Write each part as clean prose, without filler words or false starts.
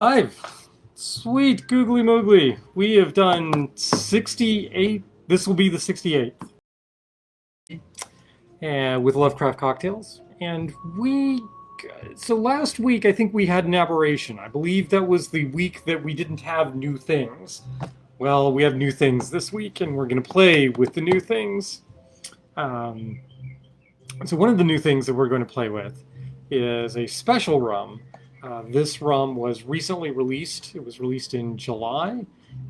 I've sweet googly moogly. We have done 68. This will be the 68th. And with Lovecraft cocktails. And so last week I think we had an aberration. I believe that was the week that we didn't have new things. Well, we have new things this week, and we're going to play with the new things. So one of the new things that we're going to play with is a special rum. This rum was recently released. It was released in July,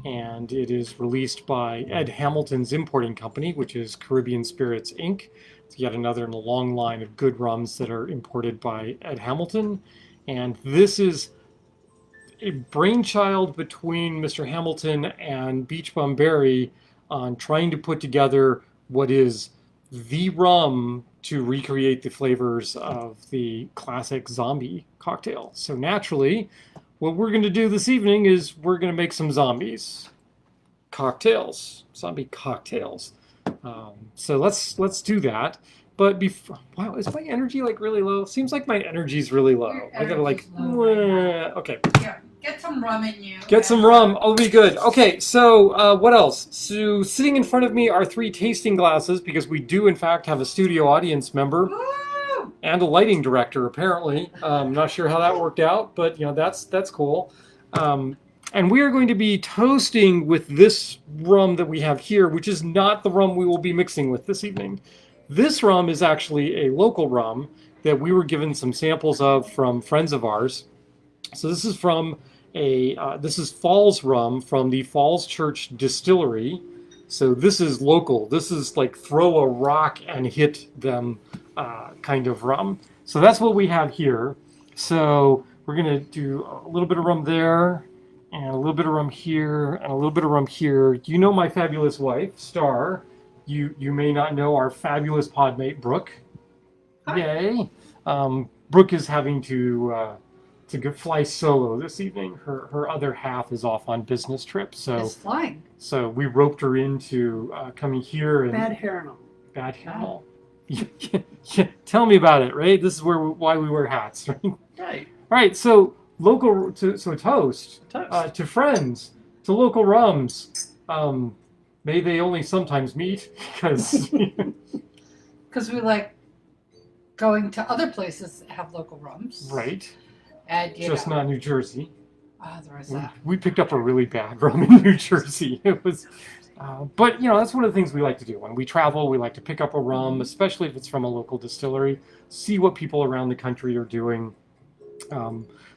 and it is released by Ed Hamilton's importing company, which is Caribbean Spirits Inc. It's yet another in a long line of good rums that are imported by Ed Hamilton. And this is a brainchild between Mr. Hamilton and Beachbum Berry on trying to put together what is the rum to recreate the flavors of the classic zombie cocktail. So naturally, what we're going to do this evening is we're going to make some zombie cocktails. So let's do that. But before, wow, is my energy like really low? Seems like my energy's really low. I gotta like, okay. Yeah, get some rum in you. Get some rum. I'll be good. Okay, so what else? So sitting in front of me are 3 tasting glasses because we do in fact have a studio audience member and a lighting director apparently. Not sure how that worked out, but you know that's cool. And we are going to be toasting with this rum that we have here, which is not the rum we will be mixing with this evening. This rum is actually a local rum that we were given some samples of from friends of ours. So this is from this is Falls rum from the Falls Church Distillery. So this is local. This is like throw a rock and hit them kind of rum. So that's what we have here. So we're gonna do a little bit of rum there, and a little bit of rum here, and a little bit of rum here. You know my fabulous wife, Star. You may not know our fabulous podmate, Brooke. Hi. Yay. Brooke is having to fly solo this evening. Her other half is off on business trip. It's flying. So we roped her into coming here. And Bad hair and all. Bad hair and all. Yeah, tell me about it, right? This is why we wear hats, right? Right. All right, so toast to friends, to local rums. May they only sometimes meet, because we like going to other places that have local rums. Right. And just not New Jersey. There is that. We picked up a really bad rum in New Jersey. It was, but you know that's one of the things we like to do when we travel. We like to pick up a rum, especially if it's from a local distillery. See what people around the country are doing.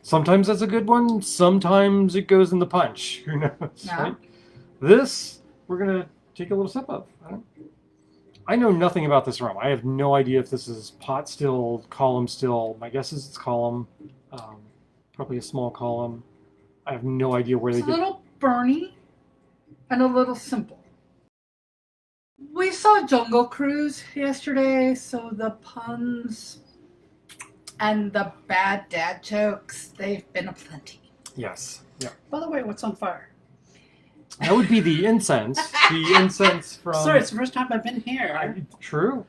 Sometimes that's a good one. Sometimes it goes in the punch. Who knows? No. Right? This we're gonna take a little sip of. I know nothing about this rum. I have no idea if this is pot still, column still. My guess is it's column. Probably a small column. I have no idea where it's they get. A little burny and a little simple. We saw Jungle Cruise yesterday, so the puns and the bad dad jokes, they've been aplenty. Yes. Yeah. By the way, what's on fire? That would be the incense. The incense from. Sorry, it's the first time I've been here. True.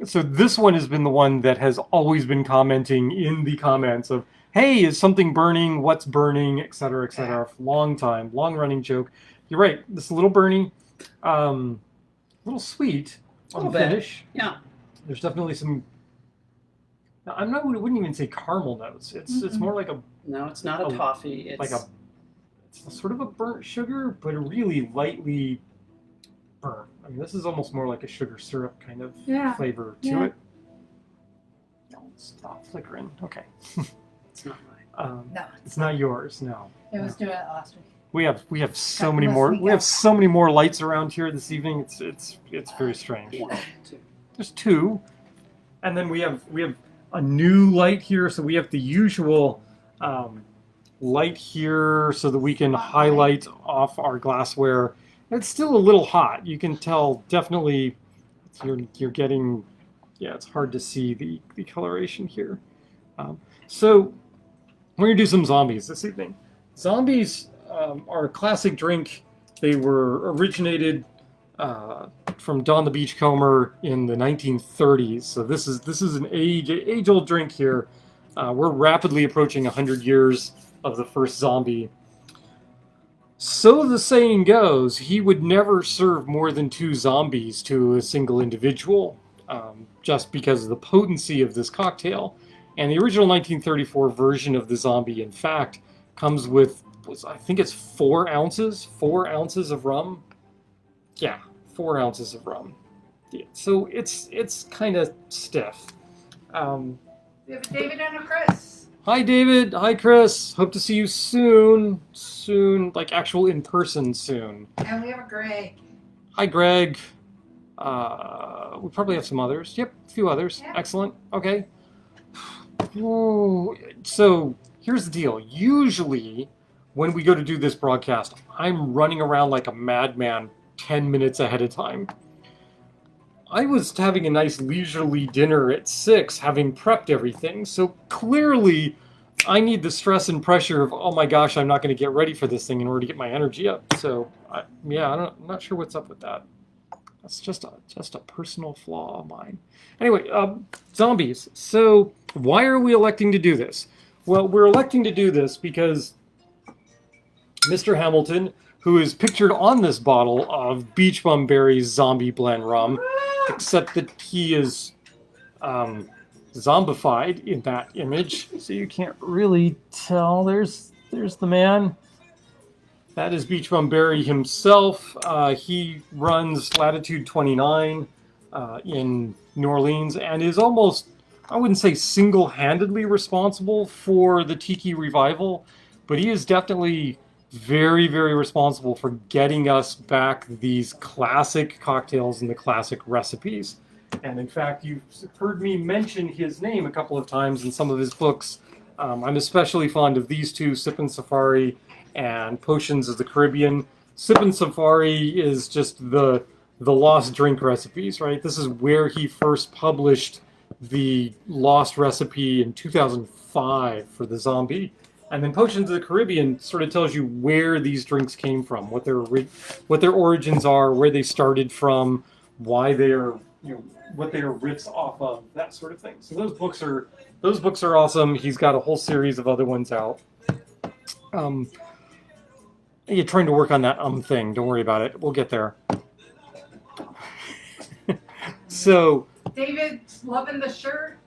So this one has been the one that has always been commenting in the comments of, "Hey, is something burning? What's burning?" Etc. Etc. Yeah. Long running joke. You're right. This is a little burny, a little sweet on the finish. Yeah. There's definitely some. I wouldn't even say caramel notes. It's more like a. No, it's not a toffee. It's like it's sort of a burnt sugar, but a really lightly burnt. I mean, this is almost more like a sugar syrup kind of flavor to it. Don't stop flickering. Okay. It's not mine. No, it's not yours. No. It was doing it last week. We have so many more. We have so many more lights around here this evening. It's very strange. Two. There's 2, and then we have a new light here. So we have the usual. Light here so that we can highlight off our glassware. It's still a little hot. You can tell definitely you're getting, it's hard to see the coloration here. So we're gonna do some zombies this evening. Zombies are a classic drink. They were originated from Don the Beachcomber in the 1930s. So this is an age-old drink here. We're rapidly approaching 100 years of the first zombie. So the saying goes, he would never serve more than 2 zombies to a single individual, just because of the potency of this cocktail. And the original 1934 version of the zombie, in fact, comes with, I think it's 4 ounces? 4 ounces of rum? Yeah, 4 ounces of rum. Yeah, so it's kind of stiff. We have a David and a Chris. Hi, David. Hi, Chris. Hope to see you soon. Soon, like actual in person soon. And we have a Greg. Hi, Greg. We probably have some others. Yep, a few others. Yeah. Excellent. Okay. Ooh, so here's the deal. Usually, when we go to do this broadcast, I'm running around like a madman 10 minutes ahead of time. I was having a nice leisurely dinner at 6, having prepped everything, so clearly I need the stress and pressure of, oh my gosh, I'm not going to get ready for this thing in order to get my energy up. So, I'm not sure what's up with that. That's just a personal flaw of mine. Anyway, zombies. So, why are we electing to do this? Well, we're electing to do this because Mr. Hamilton, who is pictured on this bottle of Beachbum Berry's Zombie Blend Rum, except that he is zombified in that image, so you can't really tell. There's the man. That is Beachbum Berry himself. He runs Latitude 29 in New Orleans and is almost, I wouldn't say single-handedly responsible for the Tiki revival, but he is definitely very, very responsible for getting us back these classic cocktails and the classic recipes. And in fact, you've heard me mention his name a couple of times in some of his books. I'm especially fond of these two, Sippin' Safari and Potions of the Caribbean. Sippin' Safari is just the lost drink recipes, right? This is where he first published the lost recipe in 2005 for the zombie. And then Potions of the Caribbean sort of tells you where these drinks came from, what their origins are, where they started from, why they're, what they are riffs off of, that sort of thing. So those books are awesome. He's got a whole series of other ones out. You're trying to work on that thing. Don't worry about it. We'll get there. So David's loving the shirt.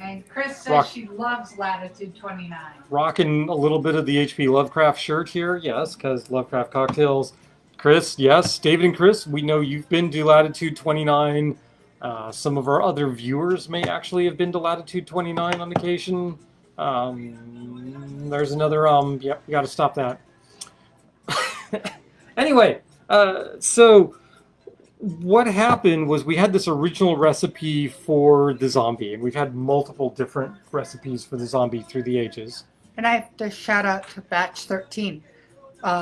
And Chris says she loves Latitude 29. Rocking a little bit of the H.P. Lovecraft shirt here, yes, because Lovecraft cocktails. Chris, yes. David and Chris, we know you've been to Latitude 29. Some of our other viewers may actually have been to Latitude 29 on occasion. There's another, yep, we got to stop that. Anyway, so what happened was we had this original recipe for the zombie, and we've had multiple different recipes for the zombie through the ages. And I have to shout out to Batch 13,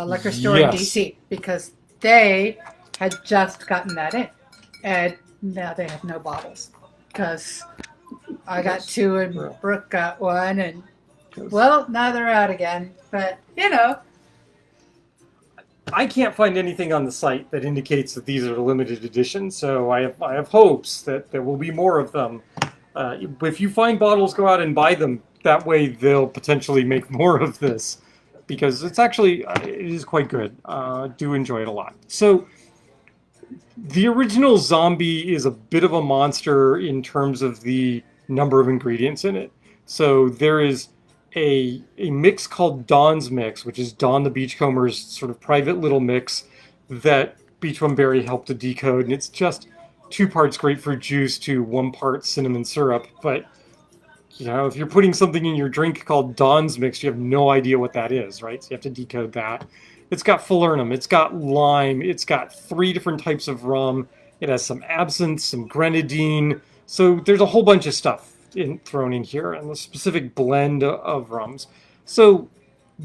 liquor store in DC, because they had just gotten that in, and now they have no bottles. Because I got 2 and Brooke got 1, and well, now they're out again. But I can't find anything on the site that indicates that these are limited editions, so I have hopes that there will be more of them. If you find bottles, go out and buy them. That way they'll potentially make more of this, because it's actually, it is quite good. Do enjoy it a lot. So the original zombie is a bit of a monster in terms of the number of ingredients in it. So there is a mix called Dawn's Mix, which is Dawn the Beachcomber's sort of private little mix that Beachbum Berry helped to decode, and it's just 2 parts grapefruit juice to 1 part cinnamon syrup. But if you're putting something in your drink called Dawn's Mix, you have no idea what that is, right? So you have to decode that. It's got falernum, it's got lime, it's got 3 different types of rum, it has some absinthe, some grenadine, so there's a whole bunch of stuff thrown in here, and a specific blend of rums. So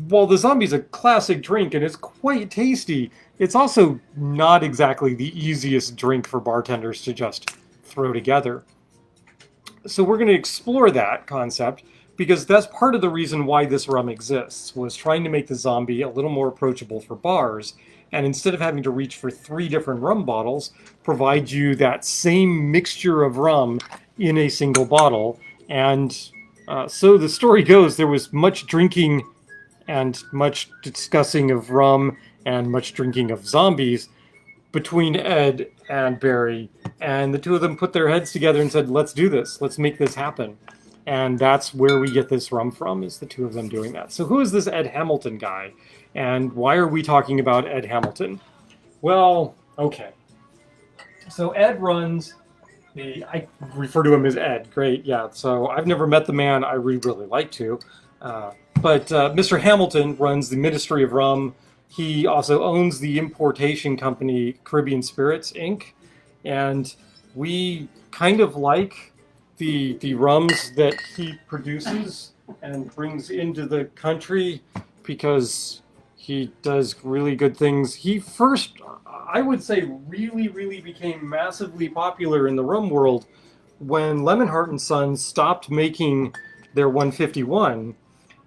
while the zombie's a classic drink and it's quite tasty, it's also not exactly the easiest drink for bartenders to just throw together. So we're going to explore that concept, because that's part of the reason why this rum exists, was trying to make the zombie a little more approachable for bars, and instead of having to reach for 3 different rum bottles, provide you that same mixture of rum in a single bottle, and So the story goes there was much drinking and much discussing of rum and much drinking of zombies between Ed and Barry, and the two of them put their heads together and said, "Let's do this. Let's make this happen." And that's where we get this rum from, is the two of them doing that. So who is this Ed Hamilton guy, and why are we talking about Ed Hamilton? Well, okay. So Ed runs I refer to him as Ed. Great, yeah. So I've never met the man. I really like to. But Mr. Hamilton runs the Ministry of Rum. He also owns the importation company Caribbean Spirits Inc. And we kind of like the rums that he produces and brings into the country because he does really good things. He first, I would say, really became massively popular in the rum world when Lemonheart and Sons stopped making their 151.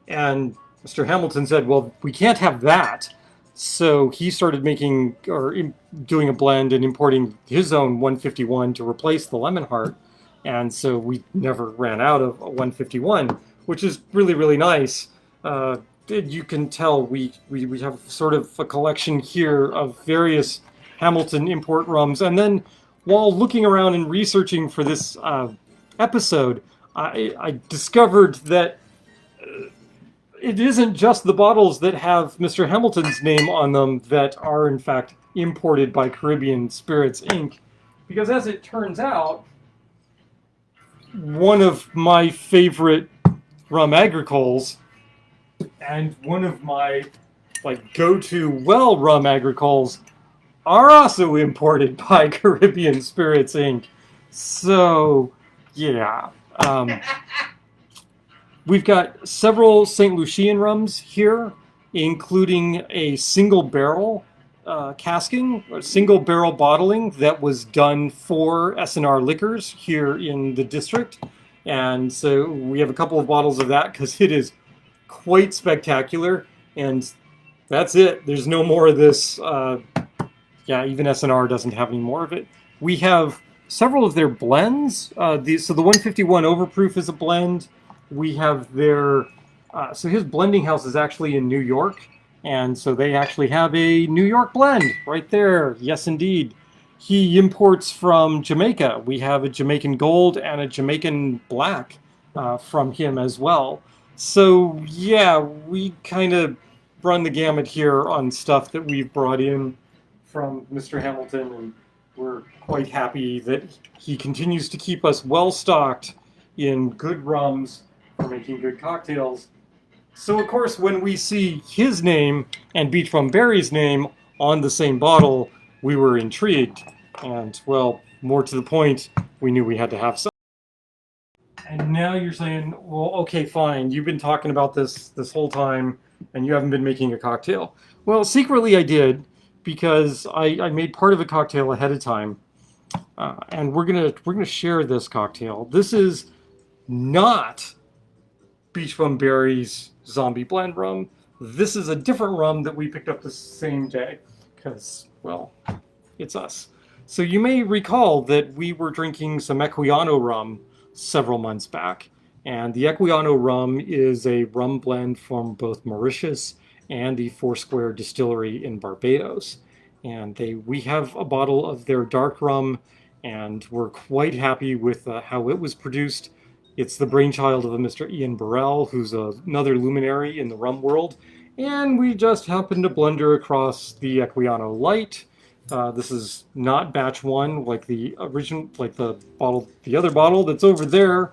And Mr. Hamilton said, well, we can't have that. So he started making doing a blend and importing his own 151 to replace the Lemonheart. And so we never ran out of a 151, which is really nice. You can tell we have sort of a collection here of various Hamilton import rums. And then while looking around and researching for this episode, I discovered that it isn't just the bottles that have Mr. Hamilton's name on them that are in fact imported by Caribbean Spirits Inc. Because as it turns out, one of my favorite rum agricoles and one of my go-to rum agricoles are also imported by Caribbean Spirits Inc. So yeah, we've got several St. Lucian rums here, including a single barrel casking, or single barrel bottling that was done for S&R Liquors here in the district. And so we have a couple of bottles of that because it is quite spectacular. And that's it. There's no more of this. Yeah, even S&R doesn't have any more of it. We have several of their blends. So the 151 Overproof is a blend. We have their... so his blending house is actually in New York. And so they actually have a New York blend right there. Yes, indeed. He imports from Jamaica. We have a Jamaican Gold and a Jamaican Black from him as well. So yeah, we kind of run the gamut here on stuff that we've brought in from Mr. Hamilton, and we're quite happy that he continues to keep us well stocked in good rums for making good cocktails. So of course, when we see his name and Beachbum Berry's name on the same bottle, we were intrigued. And well, more to the point, we knew we had to have some. And now you're saying, well, okay, fine. You've been talking about this whole time, and you haven't been making a cocktail. Well, secretly I did, because I made part of a cocktail ahead of time, and we're gonna share this cocktail. This is not Beachbum Berry's Zombie Blend rum. This is a different rum that we picked up the same day, because, well, it's us. So you may recall that we were drinking some Equiano rum several months back, and the Equiano rum is a rum blend from both Mauritius and the Foursquare Distillery in Barbados. And we have a bottle of their dark rum, and we're quite happy with how it was produced. It's the brainchild of a Mr. Ian Burrell, who's another luminary in the rum world, and we just happened to blunder across the Equiano Light. This is not batch one, like the original, like the other bottle that's over there.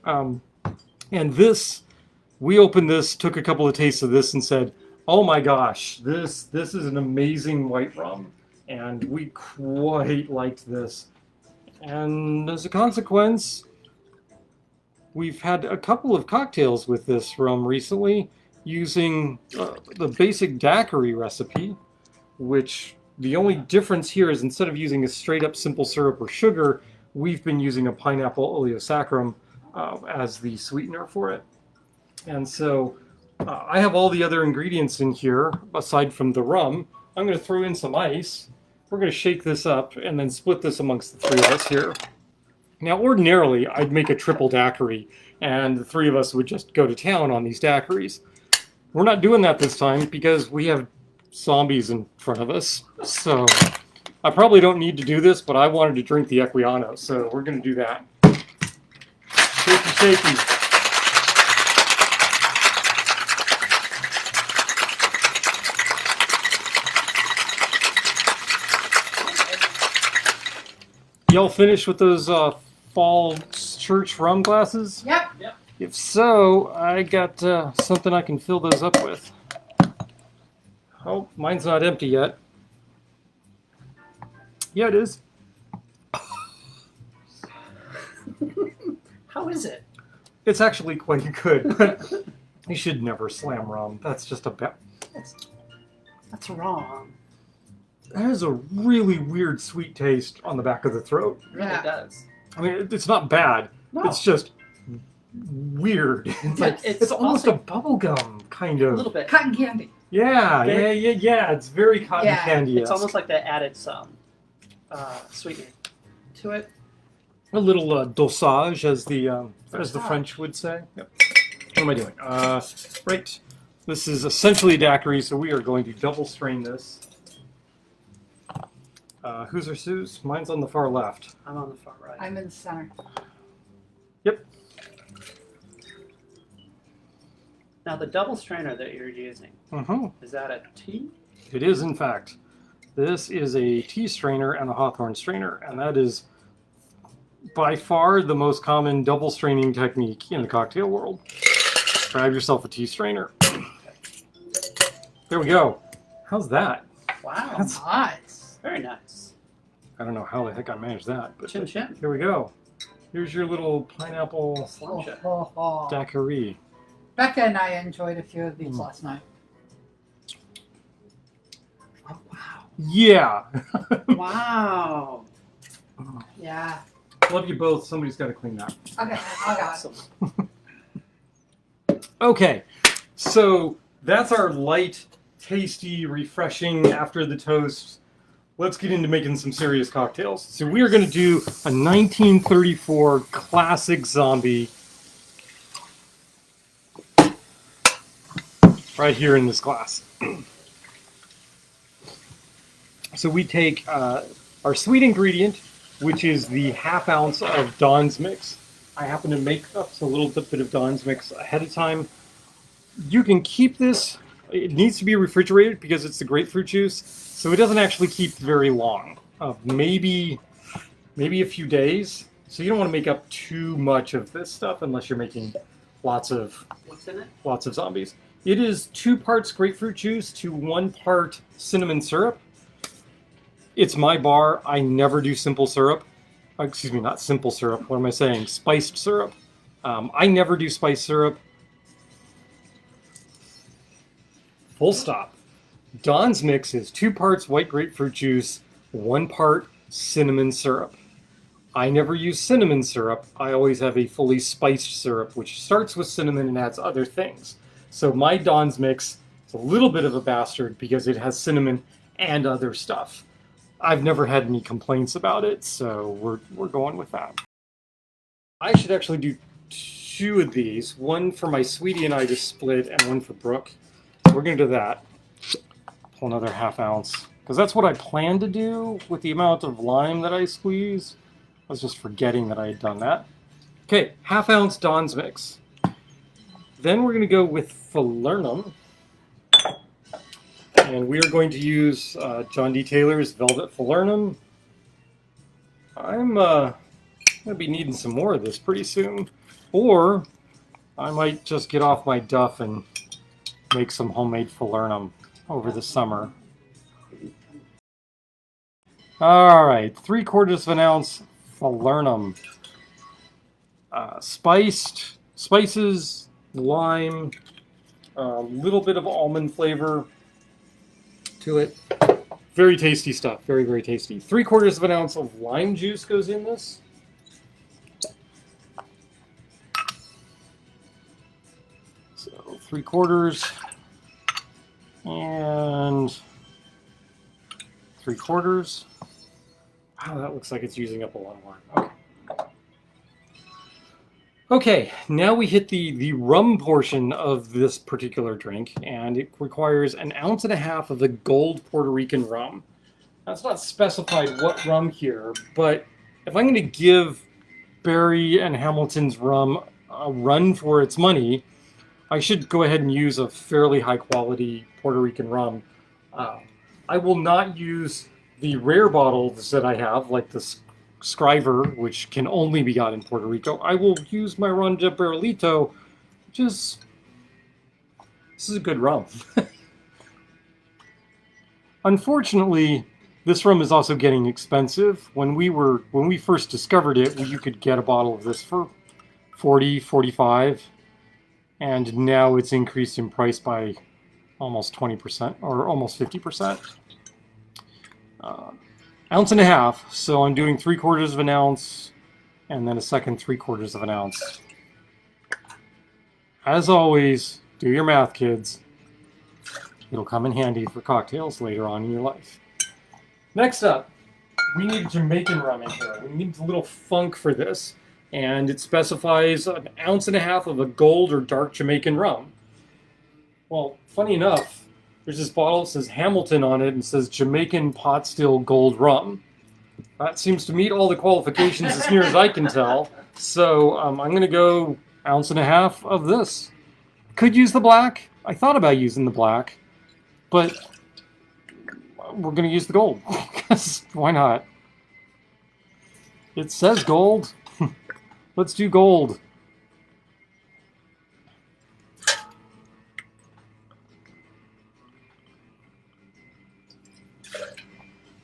And this, we opened this, took a couple of tastes of this, and said, "Oh my gosh, this is an amazing white rum," and we quite liked this. And as a consequence, we've had a couple of cocktails with this rum recently, using the basic daiquiri recipe, which the only difference here is instead of using a straight up simple syrup or sugar, we've been using a pineapple oleosaccharum as the sweetener for it. And so I have all the other ingredients in here, aside from the rum. I'm going to throw in some ice. We're going to shake this up and then split this amongst the three of us here. Now, ordinarily, I'd make a triple daiquiri, and the three of us would just go to town on these daiquiris. We're not doing that this time because we have zombies in front of us. So I probably don't need to do this, but I wanted to drink the Equiano, so we're going to do that. Shaky, shaky. Y'all finished with those fall church rum glasses? Yep. If so, I got something I can fill those up with. Oh, mine's not empty yet. Yeah, it is. How is it? It's actually quite good, but you should never slam rum. That's just a bad. That's wrong. That has a really weird sweet taste on the back of the throat. It really Yeah. does. I mean, it's not bad. No. It's just weird. It's Yeah, like it's it's almost a also- bubble gum kind A of. little bit. Cotton candy. Yeah. Very- It's very cotton Yeah. candy. It's almost like they added some sweetening to it. a little dosage, as the Dosage. French would say. Yep. What am I doing? Right. This is essentially a daiquiri, so we are going to double strain this. Whose are Sue's? Mine's on the far left. I'm on the far right. I'm in the center. Yep. Now the double strainer that you're using, is that a tea? It is, in fact. This is a tea strainer and a hawthorn strainer, and that is by far the most common double straining technique in the cocktail world. Grab yourself a tea strainer. There we go. How's that? Wow. That's- Nice. Very nice. I don't know how the heck I managed that, but Chin chin. here we go. Here's your little pineapple Slum check. Oh. daiquiri. Becca and I enjoyed a few of these last night. Oh, wow. Yeah. Wow. Yeah. Love you both. Somebody's got to clean that. Okay, I got it. Awesome. Okay, so that's our light, tasty, refreshing after the toast. Let's get into making some serious cocktails. So we are going to do a 1934 classic zombie right here in this glass. So we take our sweet ingredient, which is the ½ ounce of Dawn's Mix. I happen to make up a little bit of Dawn's Mix ahead of time. You can keep this. It needs to be refrigerated because it's the grapefruit juice, so it doesn't actually keep very long. Maybe a few days. So you don't want to make up too much of this stuff unless you're making lots of What's in it? zombies. It is 2 parts grapefruit juice to 1 part cinnamon syrup. It's my bar. I never do simple syrup. Excuse me, not simple syrup. What am I saying? Spiced syrup. I never do spiced syrup. Full stop. Dawn's Mix is 2 parts white grapefruit juice, 1 part cinnamon syrup. I never use cinnamon syrup. I always have a fully spiced syrup, which starts with cinnamon and adds other things. So my Dawn's Mix is a little bit of a bastard because it has cinnamon and other stuff. I've never had any complaints about it, so we're going with that. I should actually do 2 of these, one for my sweetie and I to split, and one for Brooke. We're gonna do that. Pull another ½ ounce, because that's what I planned to do with the amount of lime that I squeezed. I was just forgetting that I had done that. Okay, ½ ounce Dawn's Mix. Then we're gonna go with falernum. And we are going to use John D. Taylor's Velvet Falernum. I'm going to be needing some more of this pretty soon. Or I might just get off my duff and make some homemade falernum over the summer. All right, 3/4 of an ounce falernum. Spices, lime, a little bit of almond flavor to it. Very tasty stuff. Very, very tasty. 3/4 of an ounce of lime juice goes in this. So 3/4 and 3/4. Wow, that looks like it's using up a lot more. Okay. Okay, now we hit the rum portion of this particular drink, and it requires 1.5 ounces of the gold Puerto Rican rum. Now, it's not specified what rum here, but if I'm going to give Barry and Hamilton's rum a run for its money, I should go ahead and use a fairly high quality Puerto Rican rum. I will not use the rare bottles that I have, like the Scriver, which can only be got in Puerto Rico. I will use my Ron de Barrilito, which is, this is a good rum. Unfortunately, this rum is also getting expensive. When we first discovered it, you could get a bottle of this for 40, 45, and now it's increased in price by almost 20% or almost 50%. 1.5 ounces, so I'm doing 3/4 ounce and then a second 3/4 ounce. As always, do your math, kids. It'll come in handy for cocktails later on in your life. Next up, we need Jamaican rum in here. We need a little funk for this, and it specifies 1.5 ounces of a gold or dark Jamaican rum. Well, funny enough, there's this bottle that says Hamilton on it and says Jamaican pot still gold rum. That seems to meet all the qualifications as near as I can tell. So I'm going to go 1.5 ounces of this. Could use the black. I thought about using the black, but we're going to use the gold. Because why not? It says gold. Let's do gold.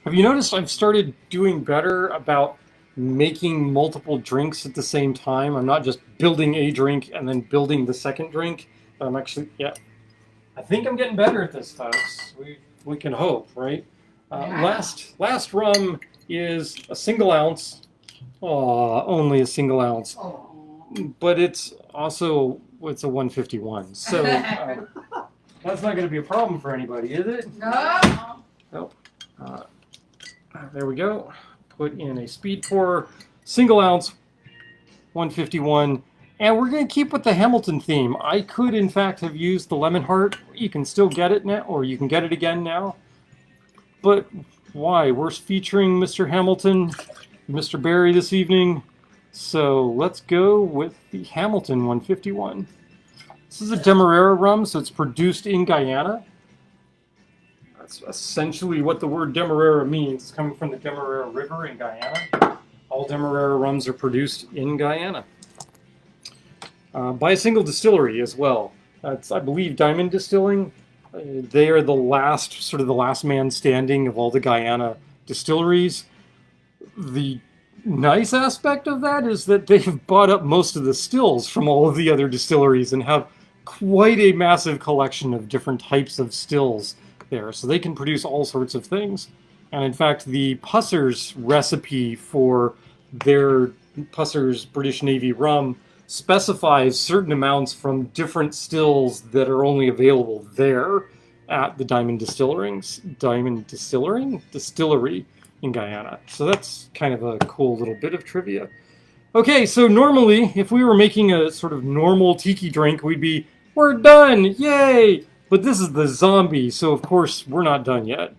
Have you noticed I've started doing better about making multiple drinks at the same time? I'm not just building a drink and then building the second drink. I'm actually, yeah. I think I'm getting better at this, folks. We can hope, right? Last rum is a 1 ounce. Aw, only a 1 ounce. But it's also, it's a 151. So that's not going to be a problem for anybody, is it? No. Nope. There we go. Put in a speed pour, 1 ounce, 151. And we're going to keep with the Hamilton theme. I could, in fact, have used the Lemon Heart. You can still get it now, or you can get it again now. But why? We're featuring Mr. Hamilton, Mr. Barry this evening. So let's go with the Hamilton 151. This is a Demerara rum, so it's produced in Guyana. That's essentially what the word Demerara means. It's coming from the Demerara River in Guyana. All Demerara rums are produced in Guyana. By a single distillery as well. It's, I believe, Diamond Distilling. They are the last, sort of the last man standing of all the Guyana distilleries. The nice aspect of that is that they've bought up most of the stills from all of the other distilleries and have quite a massive collection of different types of stills there, so they can produce all sorts of things. And in fact, the Pusser's recipe for their Pusser's British Navy rum specifies certain amounts from different stills that are only available there at the Diamond Distillery in Guyana. So that's kind of a cool little bit of trivia. Okay, so normally, if we were making a sort of normal tiki drink, we'd be, we're done, yay! But this is the zombie, so of course we're not done yet.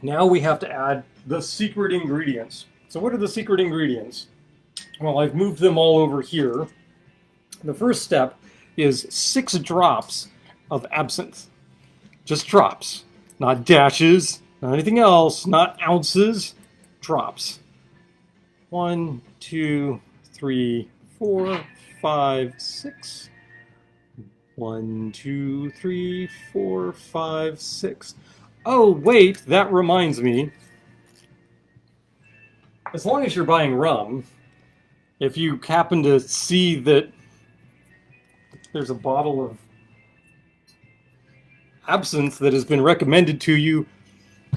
Now we have to add the secret ingredients. So what are the secret ingredients? Well, I've moved them all over here. The first step is 6 drops of absinthe. Just drops, not dashes, not anything else, not ounces, drops. 1, 2, 3, 4, 5, 6. 1, 2, 3, 4, 5, 6. Oh, wait, that reminds me. As long as you're buying rum, if you happen to see that there's a bottle of absinthe that has been recommended to you,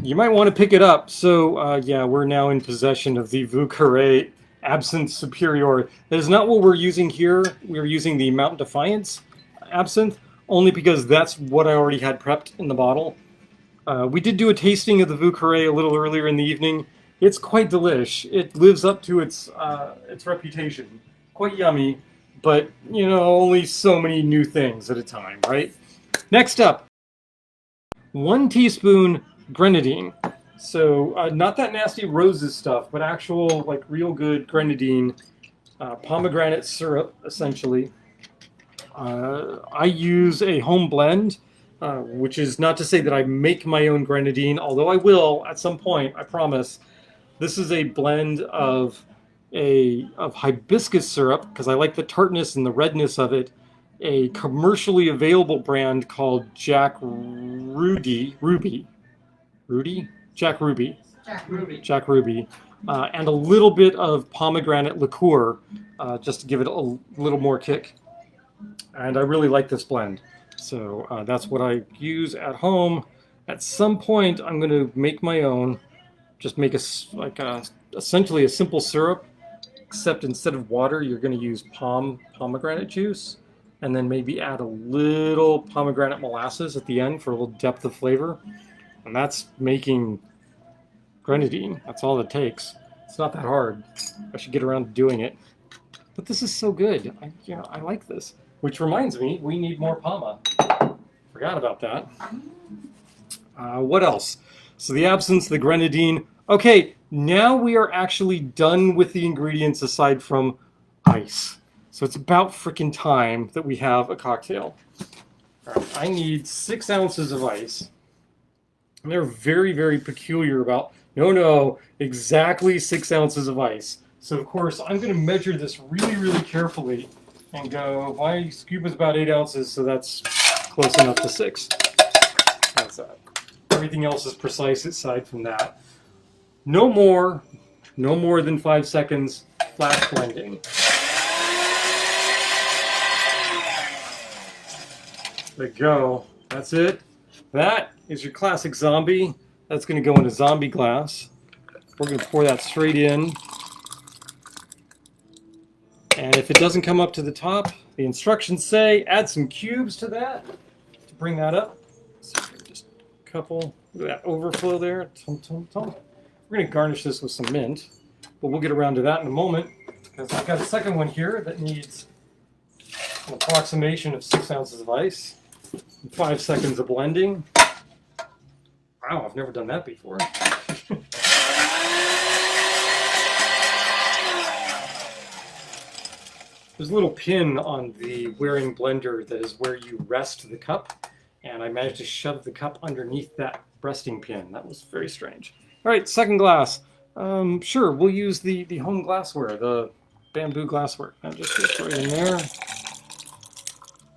you might want to pick it up. So, yeah, we're now in possession of the Vieux Carré Absinthe Superior. That is not what we're using here. We're using the Mount Defiance absinthe, only because that's what I already had prepped in the bottle. We did do a tasting of the Vieux Carré a little earlier in the evening, It's quite delish. It lives up to its reputation. Quite yummy, but you know, only so many new things at a time, right? Next up, 1 teaspoon grenadine. So not that nasty roses stuff, but actual like real good grenadine, pomegranate syrup, essentially. I use a home blend, which is not to say that I make my own grenadine, although I will at some point, I promise. This is a blend of hibiscus syrup because I like the tartness and the redness of it. A commercially available brand called Jack Ruby, Jack Ruby, Jack Ruby, and a little bit of pomegranate liqueur, just to give it a little more kick. And I really like this blend, so that's what I use at home. At some point, I'm going to make my own. Just make essentially a simple syrup, except instead of water, you're going to use pomegranate juice, and then maybe add a little pomegranate molasses at the end for a little depth of flavor. And that's making grenadine. That's all it takes. It's not that hard. I should get around to doing it. But this is so good. I like this. Which reminds me, we need more Pama. Forgot about that. What else? So the absence of the grenadine. Okay, now we are actually done with the ingredients aside from ice. So it's about freaking time that we have a cocktail. All right, I need 6 ounces of ice. And they're very, very peculiar about, no, exactly 6 ounces of ice. So of course, I'm going to measure this really, really carefully and go, my scoop is about 8 ounces, so that's close enough to 6. That's that. Everything else is precise aside from that. No more than 5 seconds flash blending. There you go. That's it. That is your classic zombie. That's going to go in a zombie glass. We're going to pour that straight in. And if it doesn't come up to the top, the instructions say add some cubes to that to bring that up. So just a couple, look at that overflow there. Tum, tum, tum. We're going to garnish this with some mint, but we'll get around to that in a moment because I've got a second one here that needs an approximation of 6 ounces of ice, 5 seconds of blending. Wow, I've never done that before. There's a little pin on the wearing blender that is where you rest the cup, and I managed to shove the cup underneath that resting pin. That was very strange. All right, second glass. Sure, we'll use the home glassware, the bamboo glassware. That just goes right in there.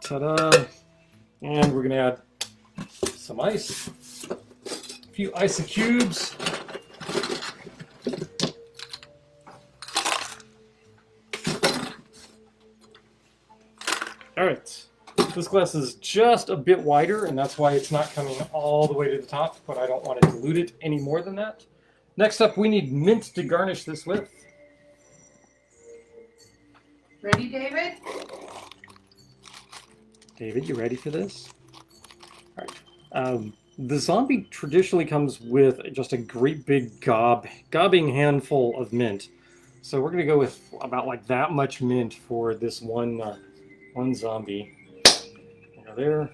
Ta-da! And we're gonna add some ice, a few ice cubes. All right, this glass is just a bit wider, and that's why it's not coming all the way to the top, but I don't want to dilute it any more than that. Next up, we need mint to garnish this with. Ready, David? David, you ready for this? All right. The zombie traditionally comes with just a great big gobbing handful of mint. So we're going to go with about like that much mint for this one zombie. There.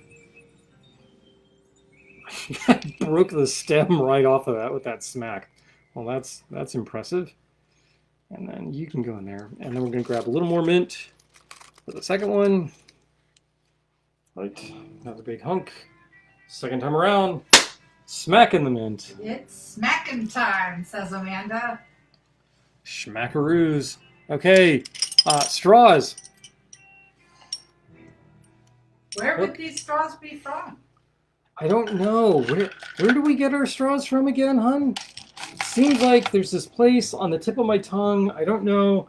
Broke the stem right off of that with that smack. Well, that's impressive. And then you can go in there. And then we're going to grab a little more mint for the second one. Right, another big hunk. Second time around, smacking the mint. It's smacking time, says Amanda. Schmackaroos. Okay, straws. Where would these straws be from? I don't know. Where do we get our straws from again, hun? Seems like there's this place on the tip of my tongue. I don't know.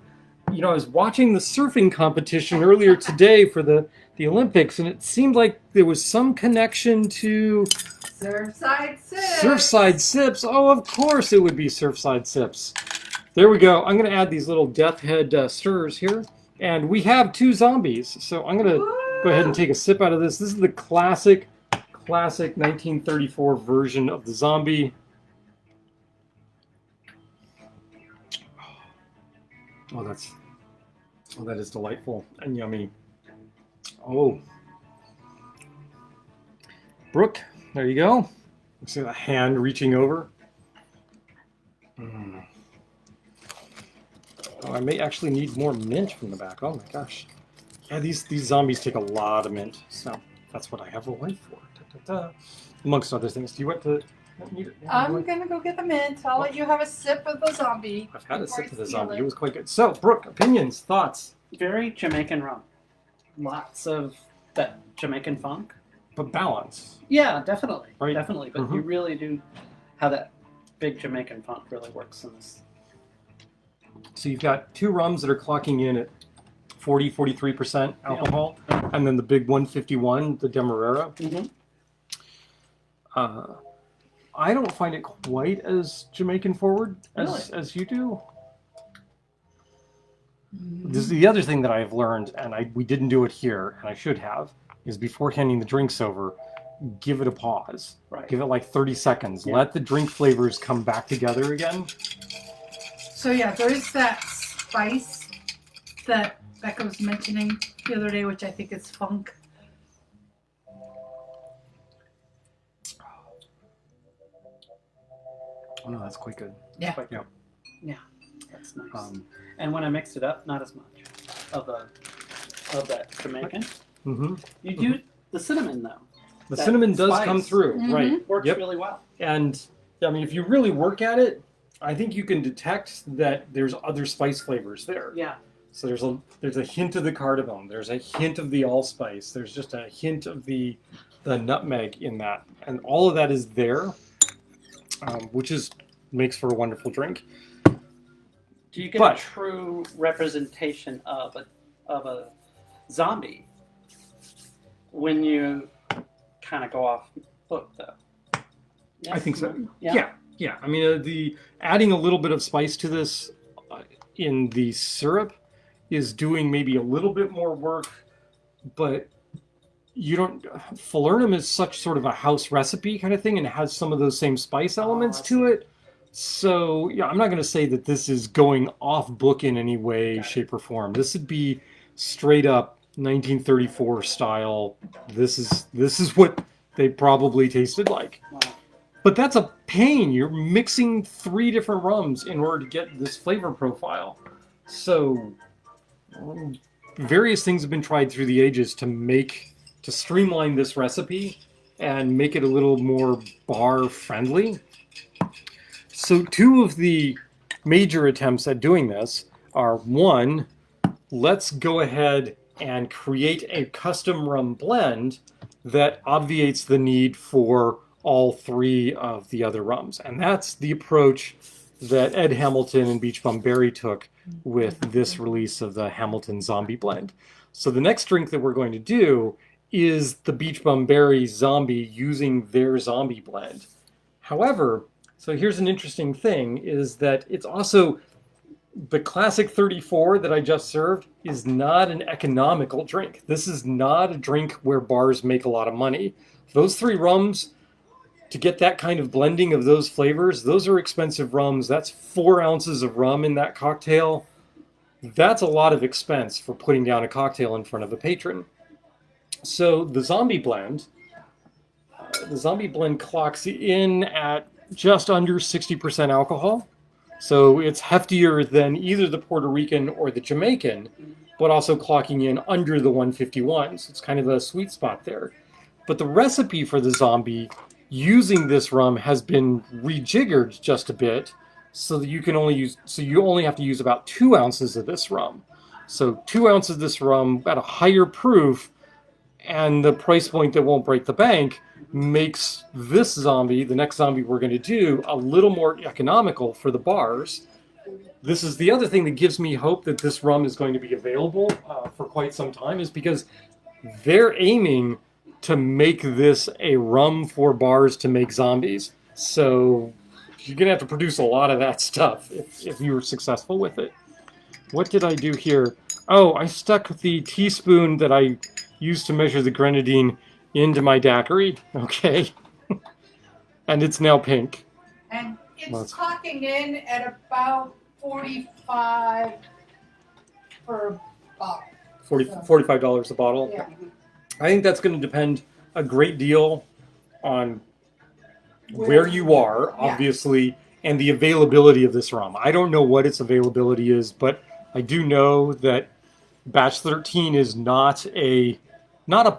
You know, I was watching the surfing competition earlier today for the Olympics, and it seemed like there was some connection to Surfside Sips. Surfside Sips. Oh, of course it would be Surfside Sips. There we go. I'm going to add these little death head stirrers here, and we have 2 zombies. So I'm going to go ahead and take a sip out of this. This is the classic 1934 version of the zombie. Oh, that is delightful and yummy. Oh, Brooke, there you go. See the hand reaching over. Mm. Oh, I may actually need more mint from the back. Oh my gosh. Yeah, these zombies take a lot of mint, so that's what I have a wife for. Da, da, da. Amongst other things. Do you want to need it? I'm gonna go get the mint. I'll let you have a sip of the zombie. I've had a before sip I of the steal zombie. it. It was quite good. So, Brooke, opinions, thoughts, Very Jamaican rum. Lots of that Jamaican funk. but balance. Yeah, definitely. Right. Definitely. But you really do have that big Jamaican funk really works in this. So you've got two rums that are clocking in at 43% alcohol, and then the big 151, the Demerara. Mm-hmm. I don't find it quite as Jamaican forward as you do. This is the other thing that I've learned, and we didn't do it here, and I should have, is before handing the drinks over, give it a pause. Right. Give it like 30 seconds. Yeah. Let the drink flavors come back together again. So yeah, there is that spice that Becca was mentioning the other day, which I think is funk. Oh no, that's quite good. Yeah. Quite Yeah. good. Yeah. That's nice. And when I mixed it up, not as much of that Jamaican. Mm-hmm. You do the cinnamon though. The That cinnamon does spice. come through, Mhm. right? Works Yep. really well. And I mean, if you really work at it, I think you can detect that there's other spice flavors there. Yeah. So there's a hint of the cardamom, there's a hint of the allspice, there's just a hint of the nutmeg in that, and all of that is there, which makes for a wonderful drink. Do you get a true representation of a zombie when you kind of go off book though? Yes? I think so. Yeah. Yeah. I mean, the adding a little bit of spice to this in the syrup is doing maybe a little bit more work, but you don't. Falernum is such sort of a house recipe kind of thing, and it has some of those same spice elements to it. So yeah, I'm not going to say that this is going off book in any way, shape, or form. This would be straight up 1934 style. This is what they probably tasted like. Wow. But that's a pain. You're mixing 3 different rums in order to get this flavor profile. So various things have been tried through the ages to streamline this recipe and make it a little more bar friendly. So 2 of the major attempts at doing this are, 1, let's go ahead and create a custom rum blend that obviates the need for all 3 of the other rums. And that's the approach that Ed Hamilton and Beachbum Berry took with this release of the Hamilton Zombie Blend. So the next drink that we're going to do is the Beachbum Berry Zombie using their zombie blend. However, so here's an interesting thing, is that it's also the classic 34 that I just served is not an economical drink. This is not a drink where bars make a lot of money. Those 3 rums, to get that kind of blending of those flavors, those are expensive rums. That's 4 ounces of rum in that cocktail. That's a lot of expense for putting down a cocktail in front of a patron. So the zombie blend clocks in at just under 60% alcohol. So it's heftier than either the Puerto Rican or the Jamaican, but also clocking in under the 151. So it's kind of a sweet spot there. But the recipe for the zombie using this rum has been rejiggered just a bit, so that you only have to use about 2 ounces of this rum. So 2 ounces of this rum at a higher proof, and the price point that won't break the bank makes this zombie, the next zombie we're going to do, a little more economical for the bars. This is the other thing that gives me hope that this rum is going to be available for quite some time, is because they're aiming to make this a rum for bars to make zombies. So you're going to have to produce a lot of that stuff if you were successful with it. What did I do here? Oh, I stuck the teaspoon that I used to measure the grenadine into my daiquiri. Okay. And it's now pink. And it's clocking in at about 45 per bottle. $45 a bottle. Yeah. I think that's going to depend a great deal on where you are, obviously, and the availability of this rum. I don't know what its availability is, but I do know that Batch 13 is not a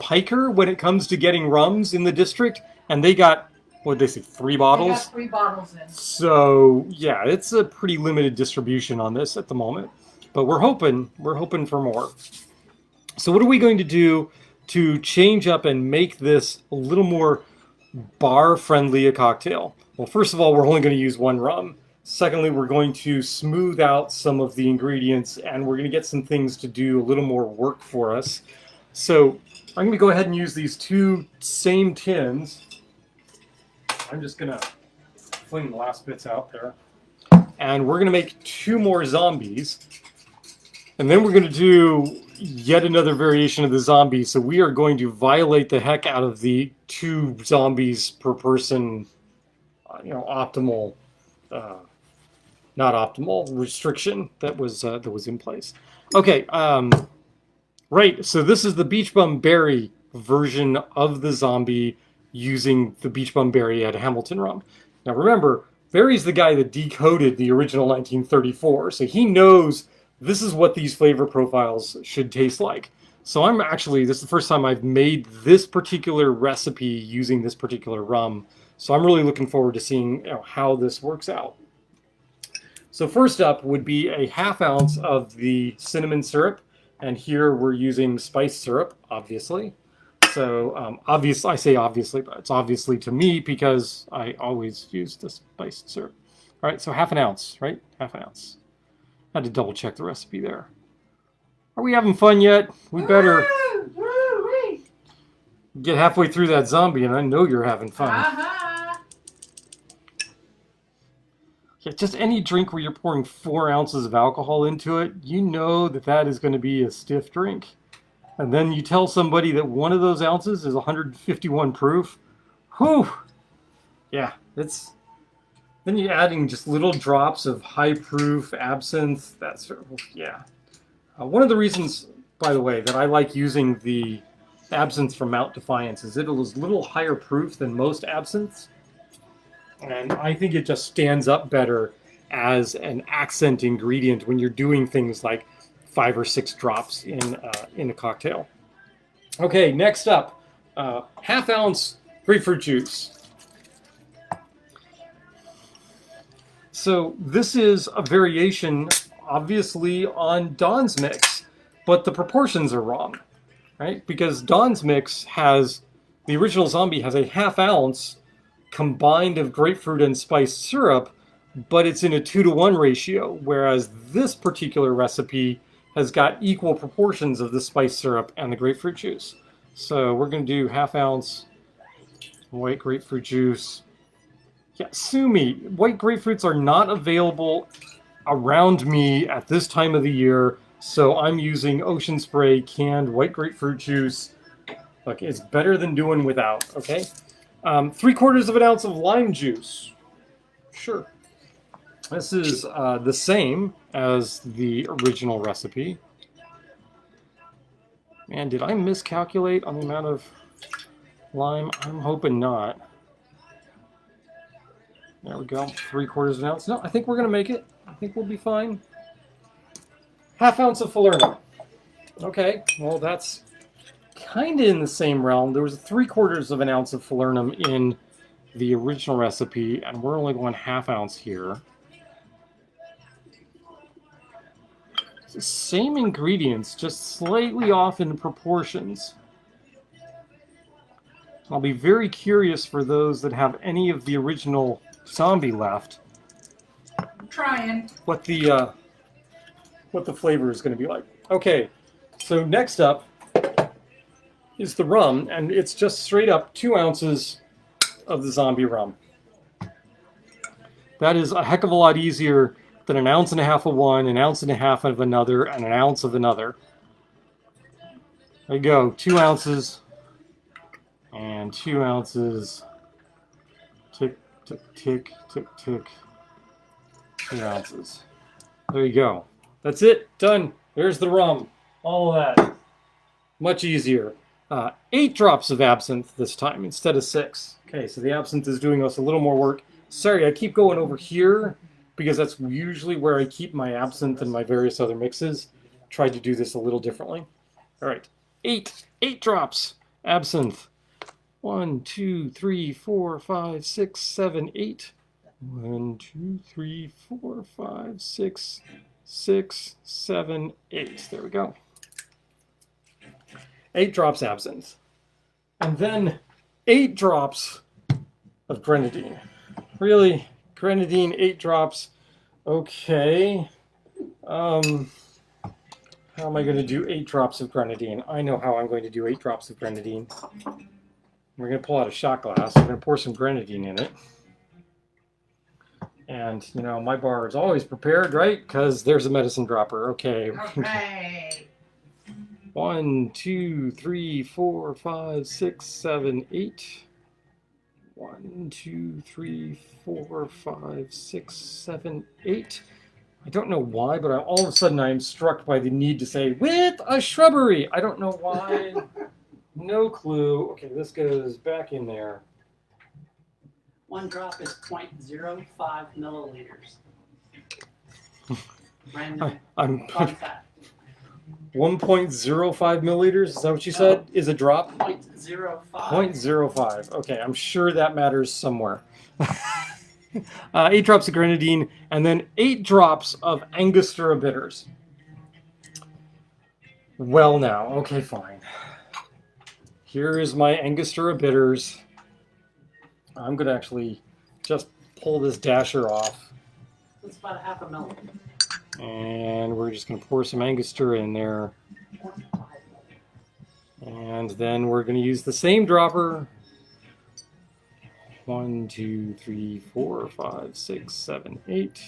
piker when it comes to getting rums in the district, and they got, what did they say, 3 bottles? They got 3 bottles in. So yeah, it's a pretty limited distribution on this at the moment, but we're hoping for more. So what are we going to do to change up and make this a little more bar-friendly a cocktail? Well, first of all, we're only going to use 1 rum. Secondly, we're going to smooth out some of the ingredients, and we're going to get some things to do a little more work for us. So I'm going to go ahead and use these 2 same tins. I'm just going to fling the last bits out there. And we're going to make 2 more zombies. And then we're going to do yet another variation of the zombie. So we are going to violate the heck out of the 2 zombies per person, optimal, not optimal restriction that was in place. Okay, right. So this is the Beachbum Berry version of the zombie using the Beachbum Berry at Hamilton rum. Now remember, Berry's the guy that decoded the original 1934, so he knows this is what these flavor profiles should taste like. So this is the first time I've made this particular recipe using this particular rum. So I'm really looking forward to seeing how this works out. So first up would be a 1/2 ounce of the cinnamon syrup. And here we're using spiced syrup, obviously. So I say obviously, but it's obviously to me because I always use the spiced syrup. All right, so 1/2 ounce, right? 1/2 ounce. I had to double check the recipe there. Are we having fun yet? We better get halfway through that zombie, and I know you're having fun. Yeah, just any drink where you're pouring 4 ounces of alcohol into it, you know that is going to be a stiff drink. And then you tell somebody that one of those ounces is 151 proof. Whew! Yeah, then you're adding just little drops of high proof absinthe. Yeah. One of the reasons, by the way, that I like using the absinthe from Mount Defiance is it is a little higher proof than most absinthes. And I think it just stands up better as an accent ingredient when you're doing things like 5 or 6 drops in a cocktail. Okay, next up, 1/2 ounce grapefruit juice. So this is a variation, obviously, on Don's mix, but the proportions are wrong, right? Because Don's mix the original zombie has a 1/2 ounce combined of grapefruit and spiced syrup, but it's in a 2-to-1 ratio, whereas this particular recipe has got equal proportions of the spiced syrup and the grapefruit juice. So we're going to do 1/2 ounce white grapefruit juice. Yeah, sue me. White grapefruits are not available around me at this time of the year, so I'm using Ocean Spray canned white grapefruit juice. Look, it's better than doing without, okay? 3/4 of an ounce of lime juice. Sure. This is the same as the original recipe. Man, did I miscalculate on the amount of lime? I'm hoping not. There we go, 3/4 of an ounce. No, I think we're going to make it. I think we'll be fine. 1/2 ounce of falernum. Okay, well that's kind of in the same realm. There was 3/4 of an ounce of falernum in the original recipe, and we're only going 1/2 ounce here. It's the same ingredients, just slightly off in proportions. I'll be very curious for those that have any of the original zombie left. I'm trying. What the flavor is going to be like. Okay, so next up is the rum, and it's just straight up 2 ounces of the zombie rum. That is a heck of a lot easier than 1.5 ounces of one, 1.5 ounces of another, and 1 ounce of another. There you go, 2 ounces and 2 ounces. Tick, tick, tick, tick, tick. 2 ounces. There you go. That's it. Done. There's the rum. All of that. Much easier. 8 drops of absinthe this time instead of 6. Okay, so the absinthe is doing us a little more work. Sorry, I keep going over here because that's usually where I keep my absinthe and my various other mixes. Tried to do this a little differently. All right, 8 drops absinthe. 1, 2, 3, 4, 5, 6, 7, 8. 1, 2, 3, 4, 5, 6, 6, 7, 8. There we go. 8 drops absinthe. And then 8 drops of grenadine. Really? Grenadine, 8 drops. Okay. How am I going to do 8 drops of grenadine? I know how I'm going to do 8 drops of grenadine. We're going to pull out a shot glass. We're going to pour some grenadine in it. And, you know, my bar is always prepared, right? Because there's a medicine dropper. Okay. Okay. 1, 2, 3, 4, 5, 6, 7, 8. 1, 2, 3, 4, 5, 6, 7, 8. I don't know why, but all of a sudden I am struck by the need to say, with a shrubbery. I don't know why. No clue. Okay, this goes back in there. 1 drop is 0.05 milliliters. Random I'm fun fact. 1.05 milliliters, is that what you said? Is a drop? 0.05. 0.05. Okay, I'm sure that matters somewhere. 8 drops of grenadine, and then 8 drops of Angostura bitters. Well now, okay, fine. Here is my Angostura bitters. I'm going to actually just pull this dasher off. It's about a half a milliliter. And we're just going to pour some Angostura in there. And then we're going to use the same dropper. 1, 2, 3, 4, 5, 6, 7, 8.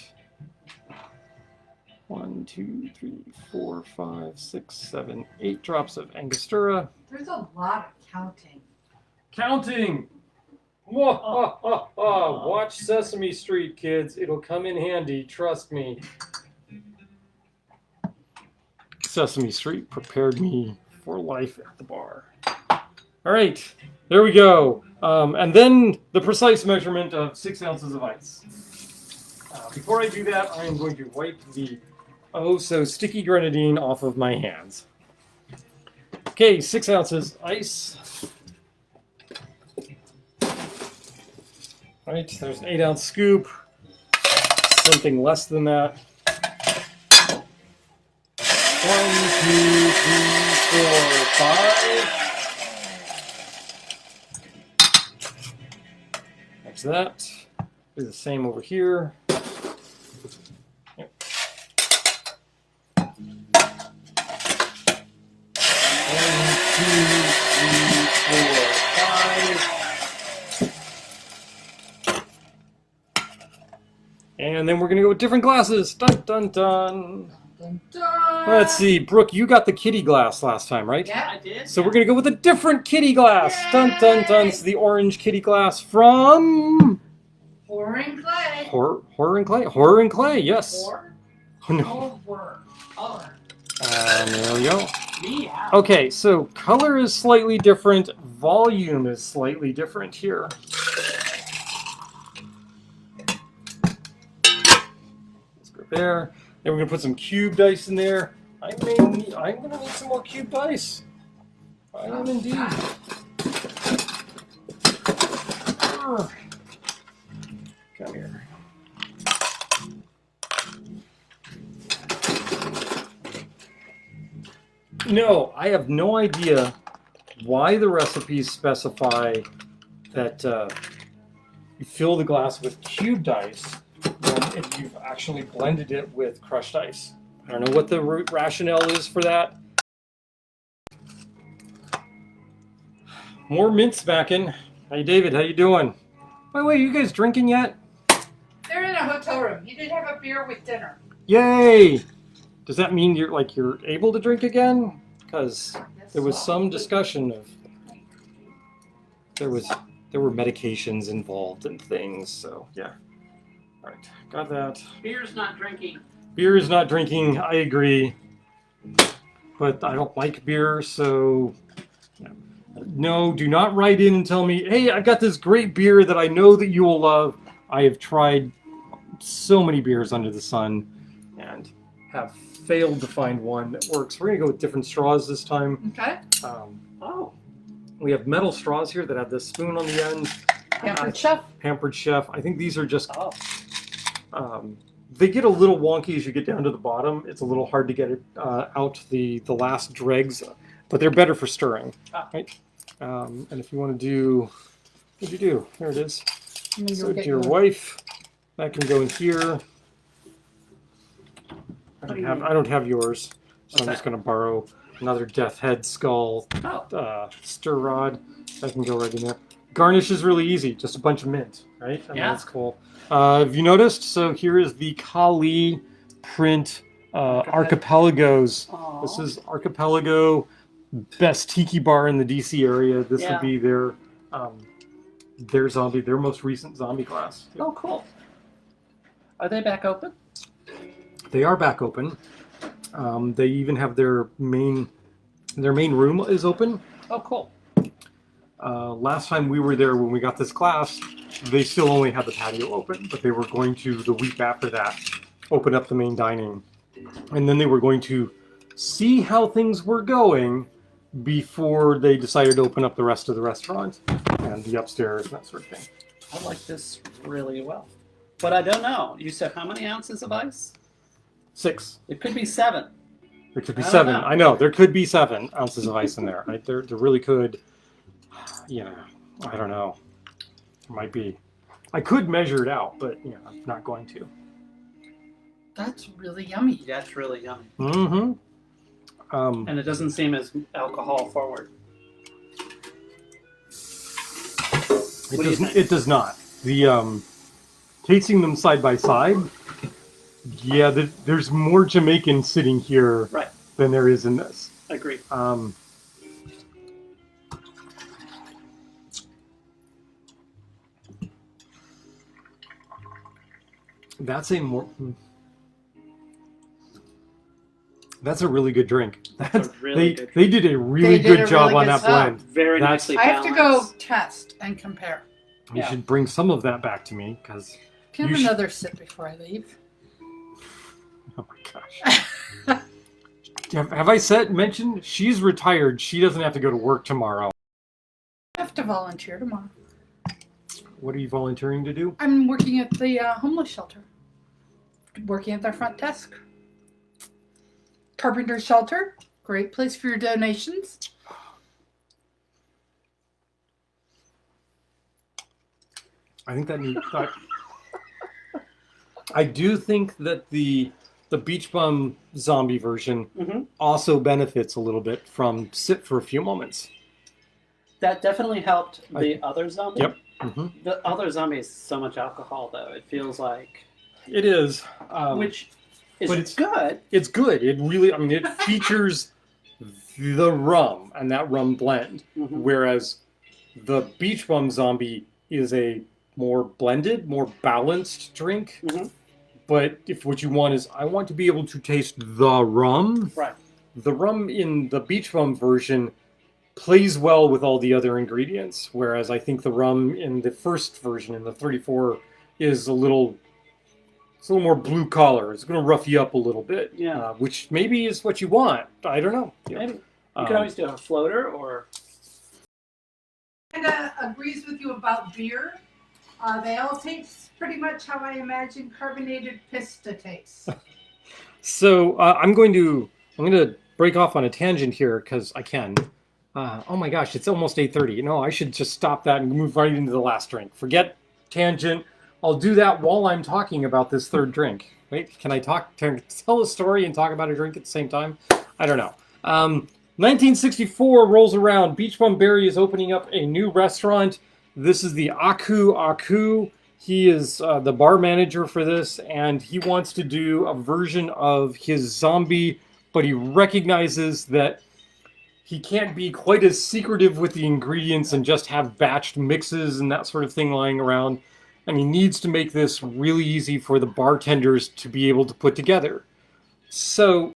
1, 2, 3, 4, 5, 6, 7, 8 drops of Angostura. There's a lot of counting. Counting! Watch Sesame Street, kids. It'll come in handy, trust me. Sesame Street prepared me for life at the bar. All right, there we go. And then the precise measurement of 6 ounces of ice. Before I do that, I am going to wipe the so sticky grenadine off of my hands. Okay, 6 ounces ice. All right, there's an 8-ounce scoop. Something less than that. 1, 2, 3, 4, 5. That's that. Do the same over here. Yep. 1, 2, 3, 4, 5. And then we're going to go with different glasses. Dun, dun, dun. Dun, dun. Let's see. Brooke, you got the kitty glass last time, right? Yeah. I did. So we're going to go with a different kitty glass. Dun, dun, dun. It's the orange kitty glass from... Horror and clay. Horror and Clay. Horror and Clay, yes. Horror? No. Oh, horror. Color. There we go. Yeah. Okay, so color is slightly different. Volume is slightly different here. Let's go there. Then we're going to put some cubed ice in there. I'm going to need some more cubed ice. I am indeed. Come here. No, I have no idea why the recipes specify that you fill the glass with cubed ice if you've actually blended it with crushed ice. I don't know what the rationale is for that. More mint smacking. Hey David, how you doing? By the way, you guys drinking yet? They're in a hotel room. You did have a beer with dinner. Yay! Does that mean you're able to drink again? Because there was some discussion of there were medications involved and things. So yeah. All right, got that. Beer's not drinking. Beer is not drinking. I agree. but I don't like beer, so no, do not write in and tell me, hey, I've got this great beer that I know that you will love. I have tried so many beers under the sun and have failed to find one that works. We're going to go with different straws this time. Okay. We have metal straws here that have this spoon on the end. Pampered Chef. Pampered Chef. I think these are just... they get a little wonky as you get down to the bottom. It's a little hard to get it out the last dregs, but they're better for stirring. Right? And if you want to do... What'd you do? There it is. So to your wife, that can go in here. I don't have yours, so I'm just going to borrow another Death Head Skull stir rod. That can go right in there. Garnish is really easy, just a bunch of mint, right? I mean, that's cool. Have you noticed? So here is the Kali print Archipelagos. Aww. This is Archipelago, best tiki bar in the DC area. This would be their zombie, their most recent zombie glass. Oh, cool. Are they back open? They are back open. They even have their main room is open. Oh, cool. Last time we were there when we got this glass, they still only had the patio open, but they were going to, the week after that, open up the main dining. And then they were going to see how things were going before they decided to open up the rest of the restaurant and the upstairs and that sort of thing. I like this really well. But I don't know. You said how many ounces of ice? 6. It could be 7. There could be 7. I know. There could be 7 ounces of ice in there. There really could. Yeah, I don't know. There might be. I could measure it out, but I'm not going to. That's really yummy. That's really yummy. Mm-hmm. And it doesn't seem as alcohol forward. It does not. The tasting them side by side. Yeah, there's more Jamaican sitting here than there is in this. Agreed. That's a really good drink. They did a really good job on that blend. Very nicely balanced. I have to go test and compare. You should bring some of that back to me because. Can I have another sip before I leave? Oh my gosh. Have I mentioned she's retired? She doesn't have to go to work tomorrow. I have to volunteer tomorrow. What are you volunteering to do? I'm working at the homeless shelter. Working at their front desk. Carpenter Shelter. Great place for your donations. I think I do think that the Beachbum zombie version also benefits a little bit from sit for a few moments. That definitely helped the other zombie. Yep. Mm-hmm. The other zombie is so much alcohol, though. It feels like... It is. Which is good. It's good. It really, it features the rum and that rum blend. Mm-hmm. Whereas the Beachbum zombie is a more blended, more balanced drink. Mm-hmm. But if what you want is, I want to be able to taste the rum. Right. The rum in the Beachbum version plays well with all the other ingredients. Whereas I think the rum in the first version, in the 34, is a little more blue collar. It's going to rough you up a little bit. Yeah. Which maybe is what you want. I don't know. Maybe. You can always do a floater or... And agrees with you about beer. They all taste pretty much how I imagine carbonated piss to taste. So I'm going to break off on a tangent here because I can. Oh my gosh, it's almost 8:30. No, I should just stop that and move right into the last drink. Forget tangent. I'll do that while I'm talking about this third drink. Wait, can I tell a story and talk about a drink at the same time? I don't know. 1964 rolls around. Beachbum Berry is opening up a new restaurant. This is the Aku Aku. He is the bar manager for this, and he wants to do a version of his zombie, but he recognizes that he can't be quite as secretive with the ingredients and just have batched mixes and that sort of thing lying around. And he needs to make this really easy for the bartenders to be able to put together. So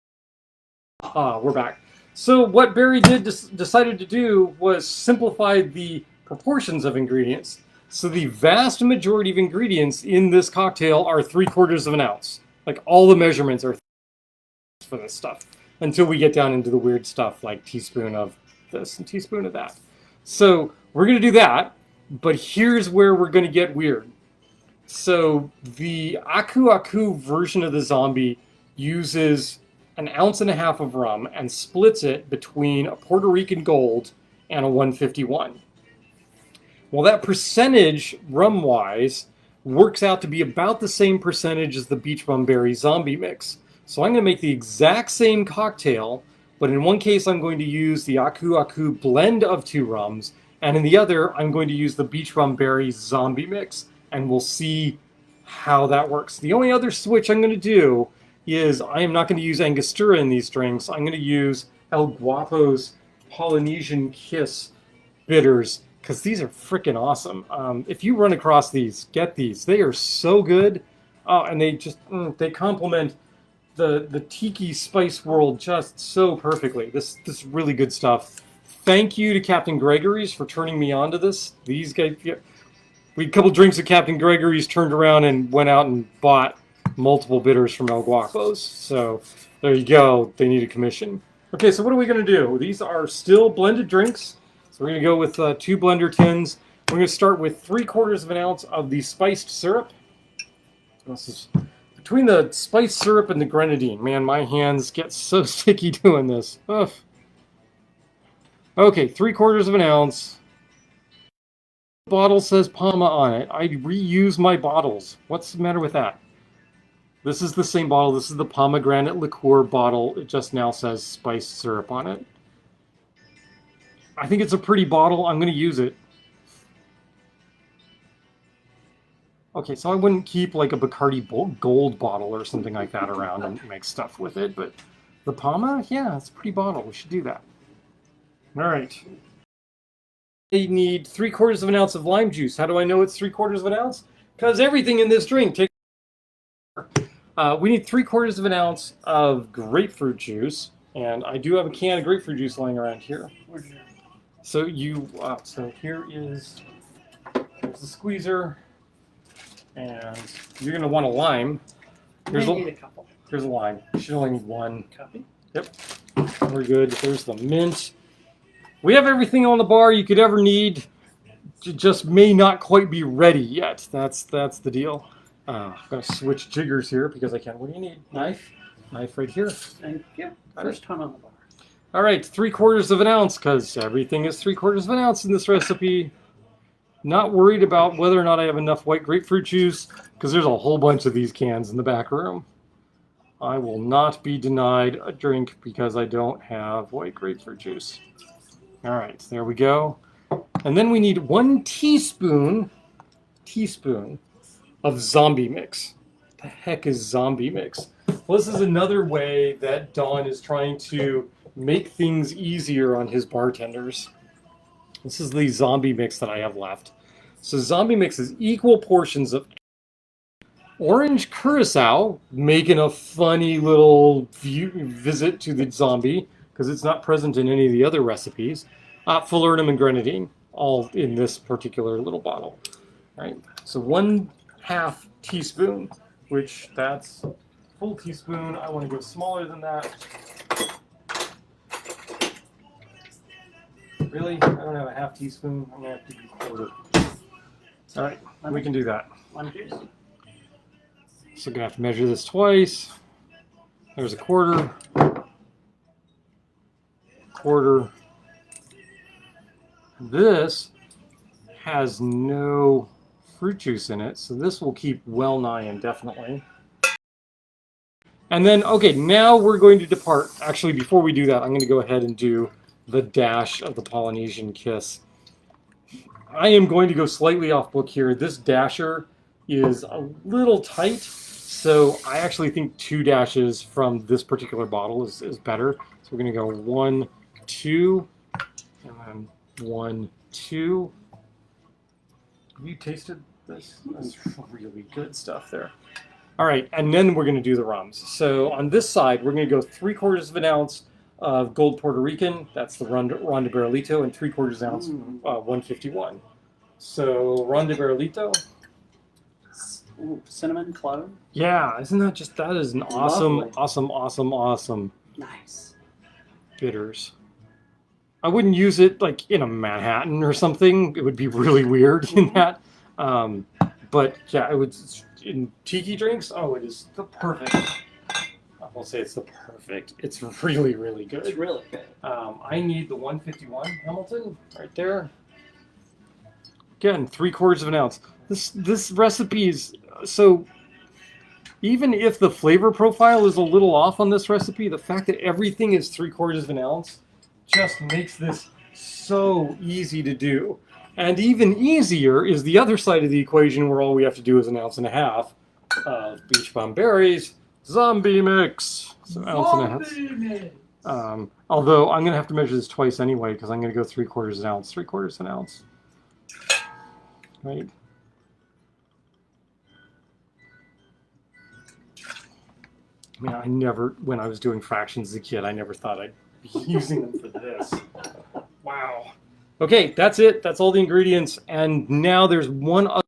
We're back. So what Barry decided to do was simplify the proportions of ingredients. So the vast majority of ingredients in this cocktail are 3/4 of an ounce. Like all the measurements are for this stuff until we get down into the weird stuff like teaspoon of this and teaspoon of that. So we're going to do that, but here's where we're going to get weird. So the Aku Aku version of the zombie uses 1.5 ounces of rum and splits it between a Puerto Rican Gold and a 151. Well, that percentage, rum-wise, works out to be about the same percentage as the Beachbum Berry Zombie Mix. So I'm going to make the exact same cocktail, but in one case I'm going to use the Aku Aku blend of 2 rums, and in the other I'm going to use the Beachbum Berry Zombie Mix, and we'll see how that works. The only other switch I'm going to do is I am not going to use Angostura in these drinks. I'm going to use El Guapo's Polynesian Kiss bitters, because these are freaking awesome. If you run across these, get these. They are so good. Oh, and they just, they complement the Tiki spice world just so perfectly. This really good stuff. Thank you to Captain Gregory's for turning me on to this. These guys, yeah, we had a couple drinks at Captain Gregory's, turned around and went out and bought multiple bitters from El Guapo's. So there you go. They need a commission. Okay, so what are we going to do? These are still blended drinks. So we're going to go with 2 blender tins. We're going to start with 3/4 of an ounce of the spiced syrup. This is between the spiced syrup and the grenadine. Man, my hands get so sticky doing this. Ugh. Okay, 3/4 of an ounce. The bottle says Palma on it. I reuse my bottles. What's the matter with that? This is the same bottle. This is the pomegranate liqueur bottle. It just now says spiced syrup on it. I think it's a pretty bottle. I'm going to use it. Okay, so I wouldn't keep like a Bacardi Gold bottle or something like that around and make stuff with it, but the Palma, yeah, it's a pretty bottle. We should do that. All right. I need 3/4 of an ounce of lime juice. How do I know it's 3/4 of an ounce? Because everything in this drink takes. We need 3/4 of an ounce of grapefruit juice, and I do have a can of grapefruit juice lying around here. So so here's the squeezer, and you're gonna want a lime. Here's need a couple. Here's a lime. You should only need 1. Copy. Yep, we're good. There's the mint. We have everything on the bar you could ever need. It just may not quite be ready yet. That's the deal. I'm gonna switch jiggers here because I can. What do you need? Knife right here. Thank you. First time on the bar. All right, 3/4 of an ounce, because everything is 3/4 of an ounce in this recipe. Not worried about whether or not I have enough white grapefruit juice, because there's a whole bunch of these cans in the back room. I will not be denied a drink because I don't have white grapefruit juice. All right, there we go. And then we need 1 teaspoon of zombie mix. What the heck is zombie mix? Well, this is another way that Don is trying to make things easier on his bartenders. This is the zombie mix that I have left. So zombie mix is equal portions of orange curacao, making a funny little visit to the zombie because it's not present in any of the other recipes. Falernum and grenadine, all in this particular little bottle. All right, so 1/2 teaspoon, which that's a full teaspoon. I want to go smaller than that. Really? I don't have a 1/2 teaspoon. I'm going to have to do 1/4. All right, we can do that. 1 juice. So I'm going to have to measure this twice. There's a 1/4. 1/4. This has no fruit juice in it, so this will keep well nigh indefinitely. And then, okay, now we're going to depart. Actually, before we do that, I'm going to go ahead and do the dash of the Polynesian Kiss. I am going to go slightly off book here. This dasher is a little tight, so I actually think 2 dashes from this particular bottle is better. So we're going to go 1, 2, and then 1, 2. Have you tasted this? That's really good stuff there. All right, and then we're going to do the rums. So on this side, we're going to go 3/4 of an ounce of Gold Puerto Rican. That's the Ron de Barrilito, and 3/4 ounce 151. So Ron de Barrilito. Ooh, cinnamon clove. Yeah, isn't that just, that is an awesome, Lovely. awesome Nice. bitters. I wouldn't use it like in a Manhattan or something. It would be really weird in that. But yeah, it would, in tiki drinks. Oh, it is the perfect. I won't say it's the perfect. It's really, really good. It's really good. I need the 151 Hamilton right there. Again, 3/4 ounce. This recipe is so. Even if the flavor profile is a little off on this recipe, the fact that everything is 3/4 ounce just makes this so easy to do. And even easier is the other side of the equation, where all we have to do is 1.5 ounces of Beachbum berries zombie mix. So 1.5 ounces. Although I'm gonna have to measure this twice anyway, because I'm gonna go 3/4 ounce, 3/4 ounce. Right. I mean, I never, when I was doing fractions as a kid, I never thought I'd be using them for this. Wow. Okay, that's it. That's all the ingredients. And now there's one other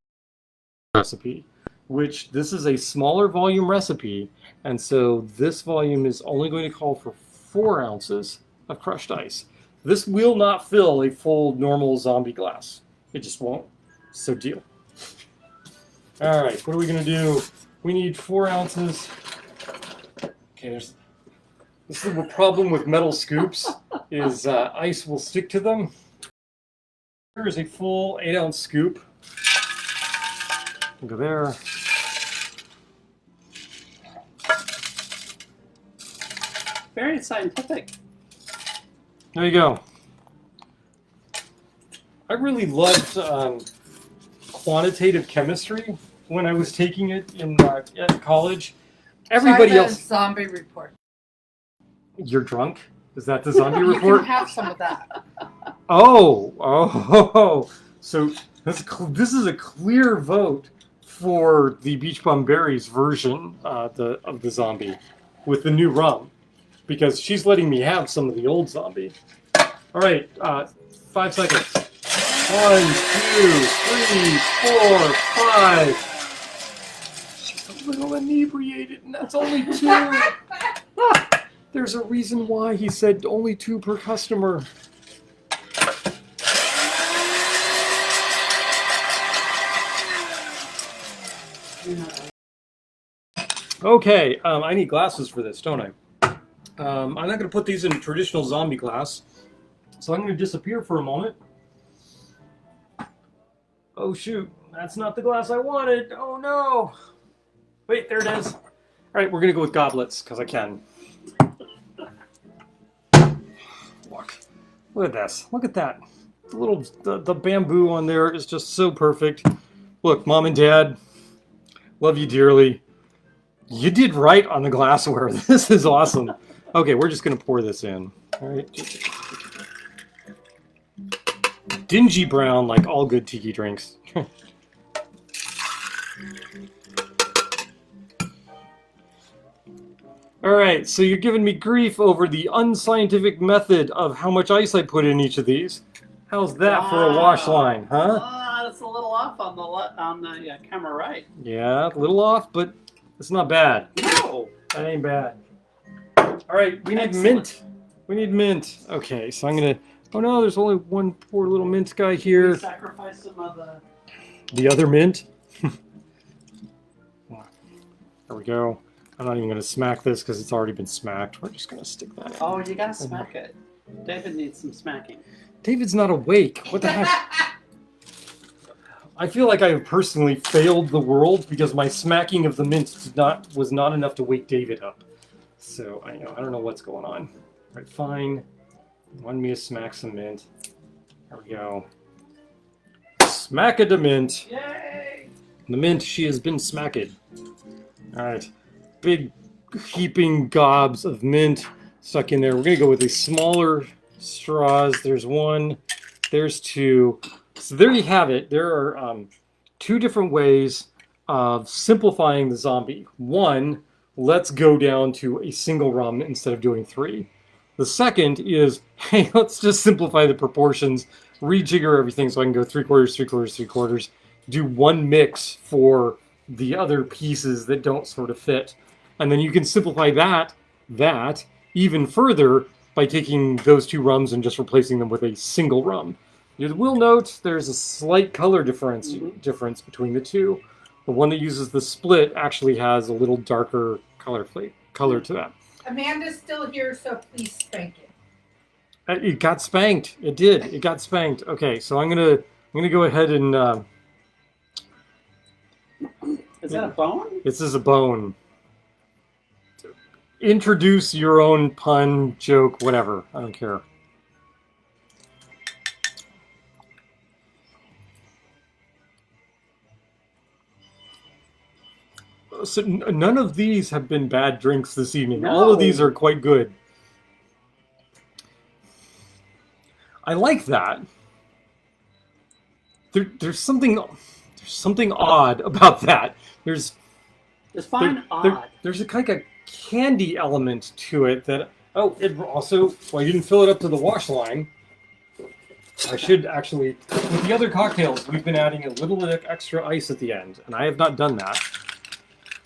recipe, which this is a smaller volume recipe. And so this volume is only going to call for 4 ounces of crushed ice. This will not fill a full normal zombie glass. It just won't. So deal. All right, what are we going to do? We need 4 ounces. Okay, this is the problem with metal scoops, is ice will stick to them. Here is a full 8-ounce scoop. Go there. Very scientific. There you go. I really loved quantitative chemistry when I was taking it in at college. Everybody Try the else. zombie report. You're drunk? Is that the zombie You report? can have some of that. Oh. So this is a clear vote for the Beachbum Berries version of the zombie with the new rum, because she's letting me have some of the old zombie. All right, 5 seconds. 1, 2, 3, 4, 5. She's a little inebriated, and that's only 2. There's a reason why he said only 2 per customer. Okay, I need glasses for this, don't I? I'm not going to put these in a traditional zombie glass, so I'm going to disappear for a moment. Oh shoot, that's not the glass I wanted. Oh no. Wait, there it is. All right, we're going to go with goblets, because I can. Look at this. Look at that. The bamboo on there is just so perfect. Look, Mom and Dad, love you dearly. You did right on the glassware. This is awesome. Okay, we're just going to pour this in. All right. Dingy brown, like all good tiki drinks. All right, so you're giving me grief over the unscientific method of how much ice I put in each of these. How's that for a wash line, huh? That's a little off on the camera right. Yeah, a little off, but it's not bad. No. That ain't bad. All right, we need mint. We need mint. Okay, so I'm gonna. Oh no, there's only one poor little mint guy here. Sacrifice some of the other mint. There we go. I'm not even gonna smack this because it's already been smacked. We're just gonna stick that in. Oh, you gotta smack it. David needs some smacking. David's not awake. What the heck? I feel like I have personally failed the world because my smacking of the mint was not enough to wake David up. So I don't know what's going on. All right, fine. Want me to smack some mint? There we go. Smack it to mint. Yay! The mint, she has been smacked. All right, big heaping gobs of mint stuck in there. We're gonna go with these smaller straws. There's 1, there's 2. So there you have it. There are 2 different ways of simplifying the zombie. 1, let's go down to a single rum instead of doing 3. The second is, hey, let's just simplify the proportions, rejigger everything so I can go 3/4, 3/4, 3/4. Do one mix for the other pieces that don't sort of fit. And then you can simplify that even further by taking those two rums and just replacing them with a single rum. You will note there's a slight color difference between the two. The one that uses the split actually has a little darker color to that. Amanda's still here, so please spank it. It got spanked. It did. It got spanked. Okay, so I'm gonna go ahead and. Is that a bone? This is a bone. Introduce your own pun, joke, whatever. I don't care. So none of these have been bad drinks this evening. No. All of these are quite good. I like that. There's something odd about that. It's fine. Odd. There's a kind of candy element to it that. Oh, it also. Well, you didn't fill it up to the wash line. I should actually. With the other cocktails, we've been adding a little bit of extra ice at the end, and I have not done that.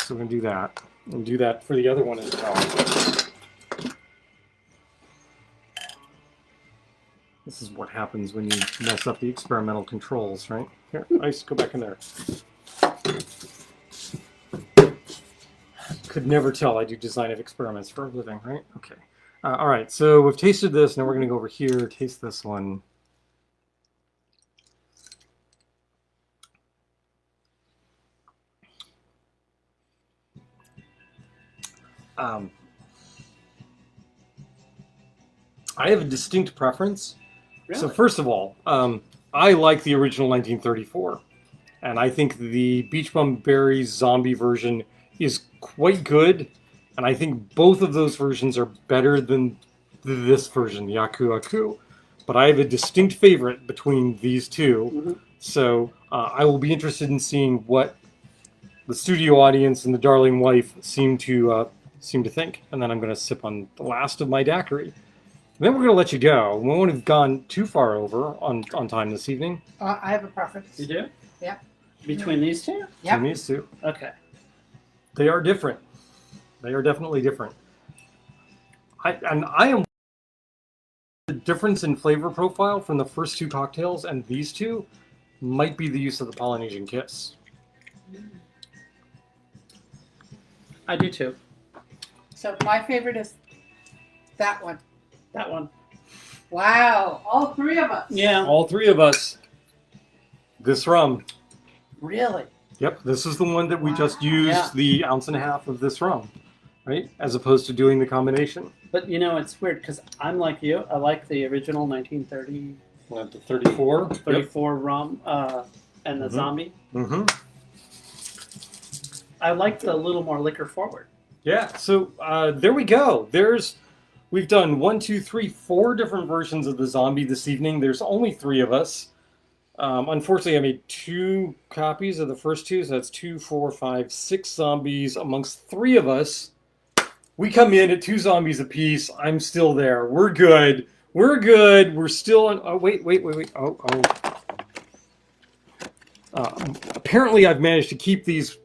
So we're gonna do that, and do that for the other one as well. This is what happens when you mess up the experimental controls, right? Here, ice, go back in there. Could never tell I do design of experiments for a living, right? Okay. All right, so we've tasted this. Now we're going to go over here, taste this one. I have a distinct preference. Really? So first of all, I like the original 1934. And I think the Beachbum Berry Zombie version is quite good. And I think both of those versions are better than this version, the Aku Aku. But I have a distinct favorite between these two. Mm-hmm. So I will be interested in seeing what the studio audience and the darling wife seem to think. And then I'm going to sip on the last of my daiquiri. And then we're going to let you go. We won't have gone too far over on time this evening. I have a preference. You do? Yeah. Between these two? Yep. And these two. Okay. They are different. They are definitely different. I am the difference in flavor profile from the first two cocktails and these two might be the use of the Polynesian Kiss. I do too. So my favorite is that one. That one. Wow, all three of us. Yeah. All three of us. This rum. Really? Yep, this is the one that we just used Yeah. the 1.5 ounces of this rum, right? As opposed to doing the combination. But you know, it's weird because I'm like you. I like the original 1930, Went to 34. 34 rum and the Mhm. zombie. Mm-hmm. I like the little more liquor forward. Yeah, so there we go. We've done 1, 2, 3, 4 different versions of the zombie this evening. There's only 3 of us. Unfortunately, I made 2 copies of the first 2, so that's 2, 4, 5, 6 zombies amongst 3 of us. We come in at 2 zombies apiece. I'm still there. We're good. We're good. We're still on. Oh, wait. Oh. Apparently, I've managed to keep these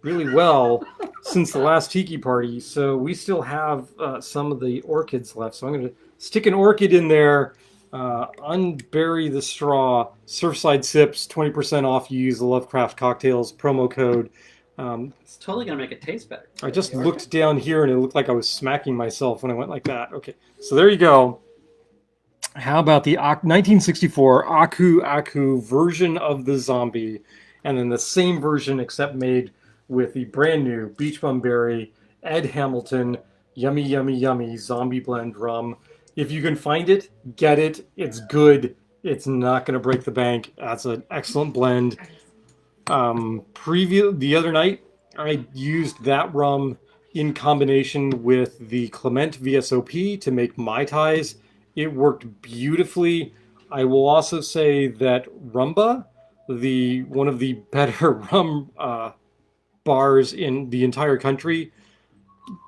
really well since the last Tiki party, so we still have some of the orchids left. So I'm going to stick an orchid in there, unbury the straw, Surfside Sips, 20% off. You use the Lovecraft Cocktails promo code. It's totally gonna make it taste better. I just looked down here and it looked like I was smacking myself when I went like that. Okay, so there you go. How about the 1964 Aku Aku version of the zombie, and then the same version except made with the brand new Beachbum Berry, Ed Hamilton, yummy, yummy, yummy zombie blend rum. If you can find it, get it. It's good. It's not going to break the bank. That's an excellent blend. The other night, I used that rum in combination with the Clement VSOP to make Mai Tais. It worked beautifully. I will also say that Rumba, one of the better rum bars in the entire country,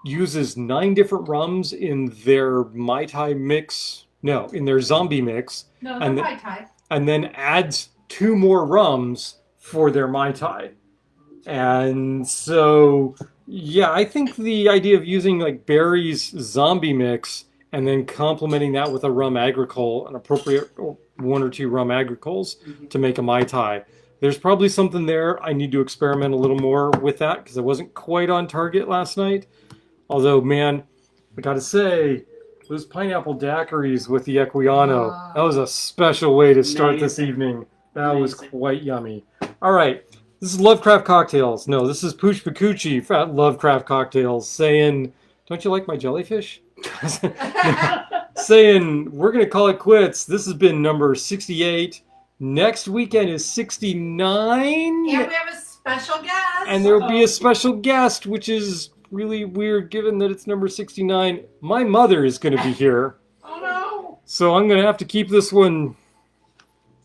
uses 9 different rums in their Mai Tai mix. No, in their zombie mix. No, And they're the- Mai Tai. And then adds 2 more rums for their Mai Tai. And so, yeah, I think the idea of using like Barry's zombie mix and then complementing that with a rum agricole, an appropriate 1 or 2 rum agricoles to make a Mai Tai. There's probably something there. I need to experiment a little more with that because I wasn't quite on target last night. Although, man, I gotta say, those pineapple daiquiris with the Equiano, that was a special way to start this Amazing. evening. That was Amazing. quite yummy. All right, this is Lovecraft Cocktails. No, this is Pooch Pacucci at Lovecraft Cocktails saying, don't you like my jellyfish? Saying, we're going to call it quits. This has been number 68. Next weekend is 69. And we have a special guest. And there will be a special guest, which is really weird given that it's number 69. My mother is going to be here. Oh no. So I'm going to have to keep this one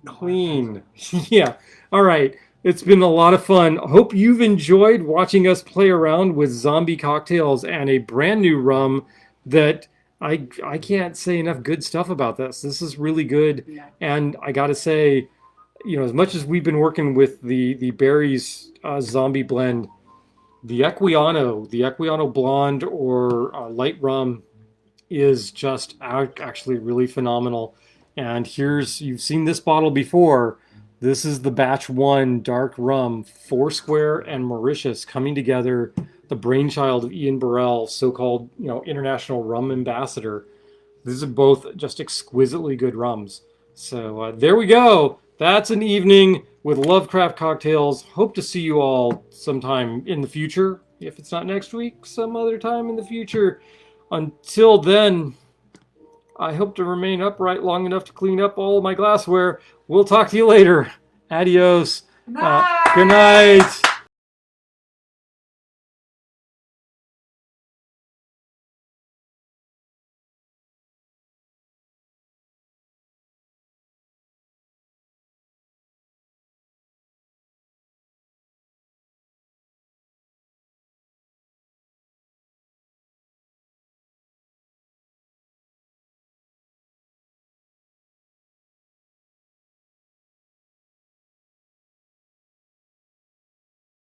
clean. Yeah. All right. It's been a lot of fun. Hope you've enjoyed watching us play around with zombie cocktails and a brand new rum that I can't say enough good stuff about this. This is really good. Yeah. And I got to say, you know, as much as we've been working with the berries zombie blend, the Equiano blonde or light rum is just actually really phenomenal. And you've seen this bottle before. This is the batch 1 dark rum, Foursquare and Mauritius coming together, the brainchild of Ian Burrell, so-called, you know, international rum ambassador. These are both just exquisitely good rums. So there we go. That's an evening with Lovecraft Cocktails. Hope to see you all sometime in the future. If it's not next week, some other time in the future. Until then, I hope to remain upright long enough to clean up all of my glassware. We'll talk to you later. Adios. Night. Good night.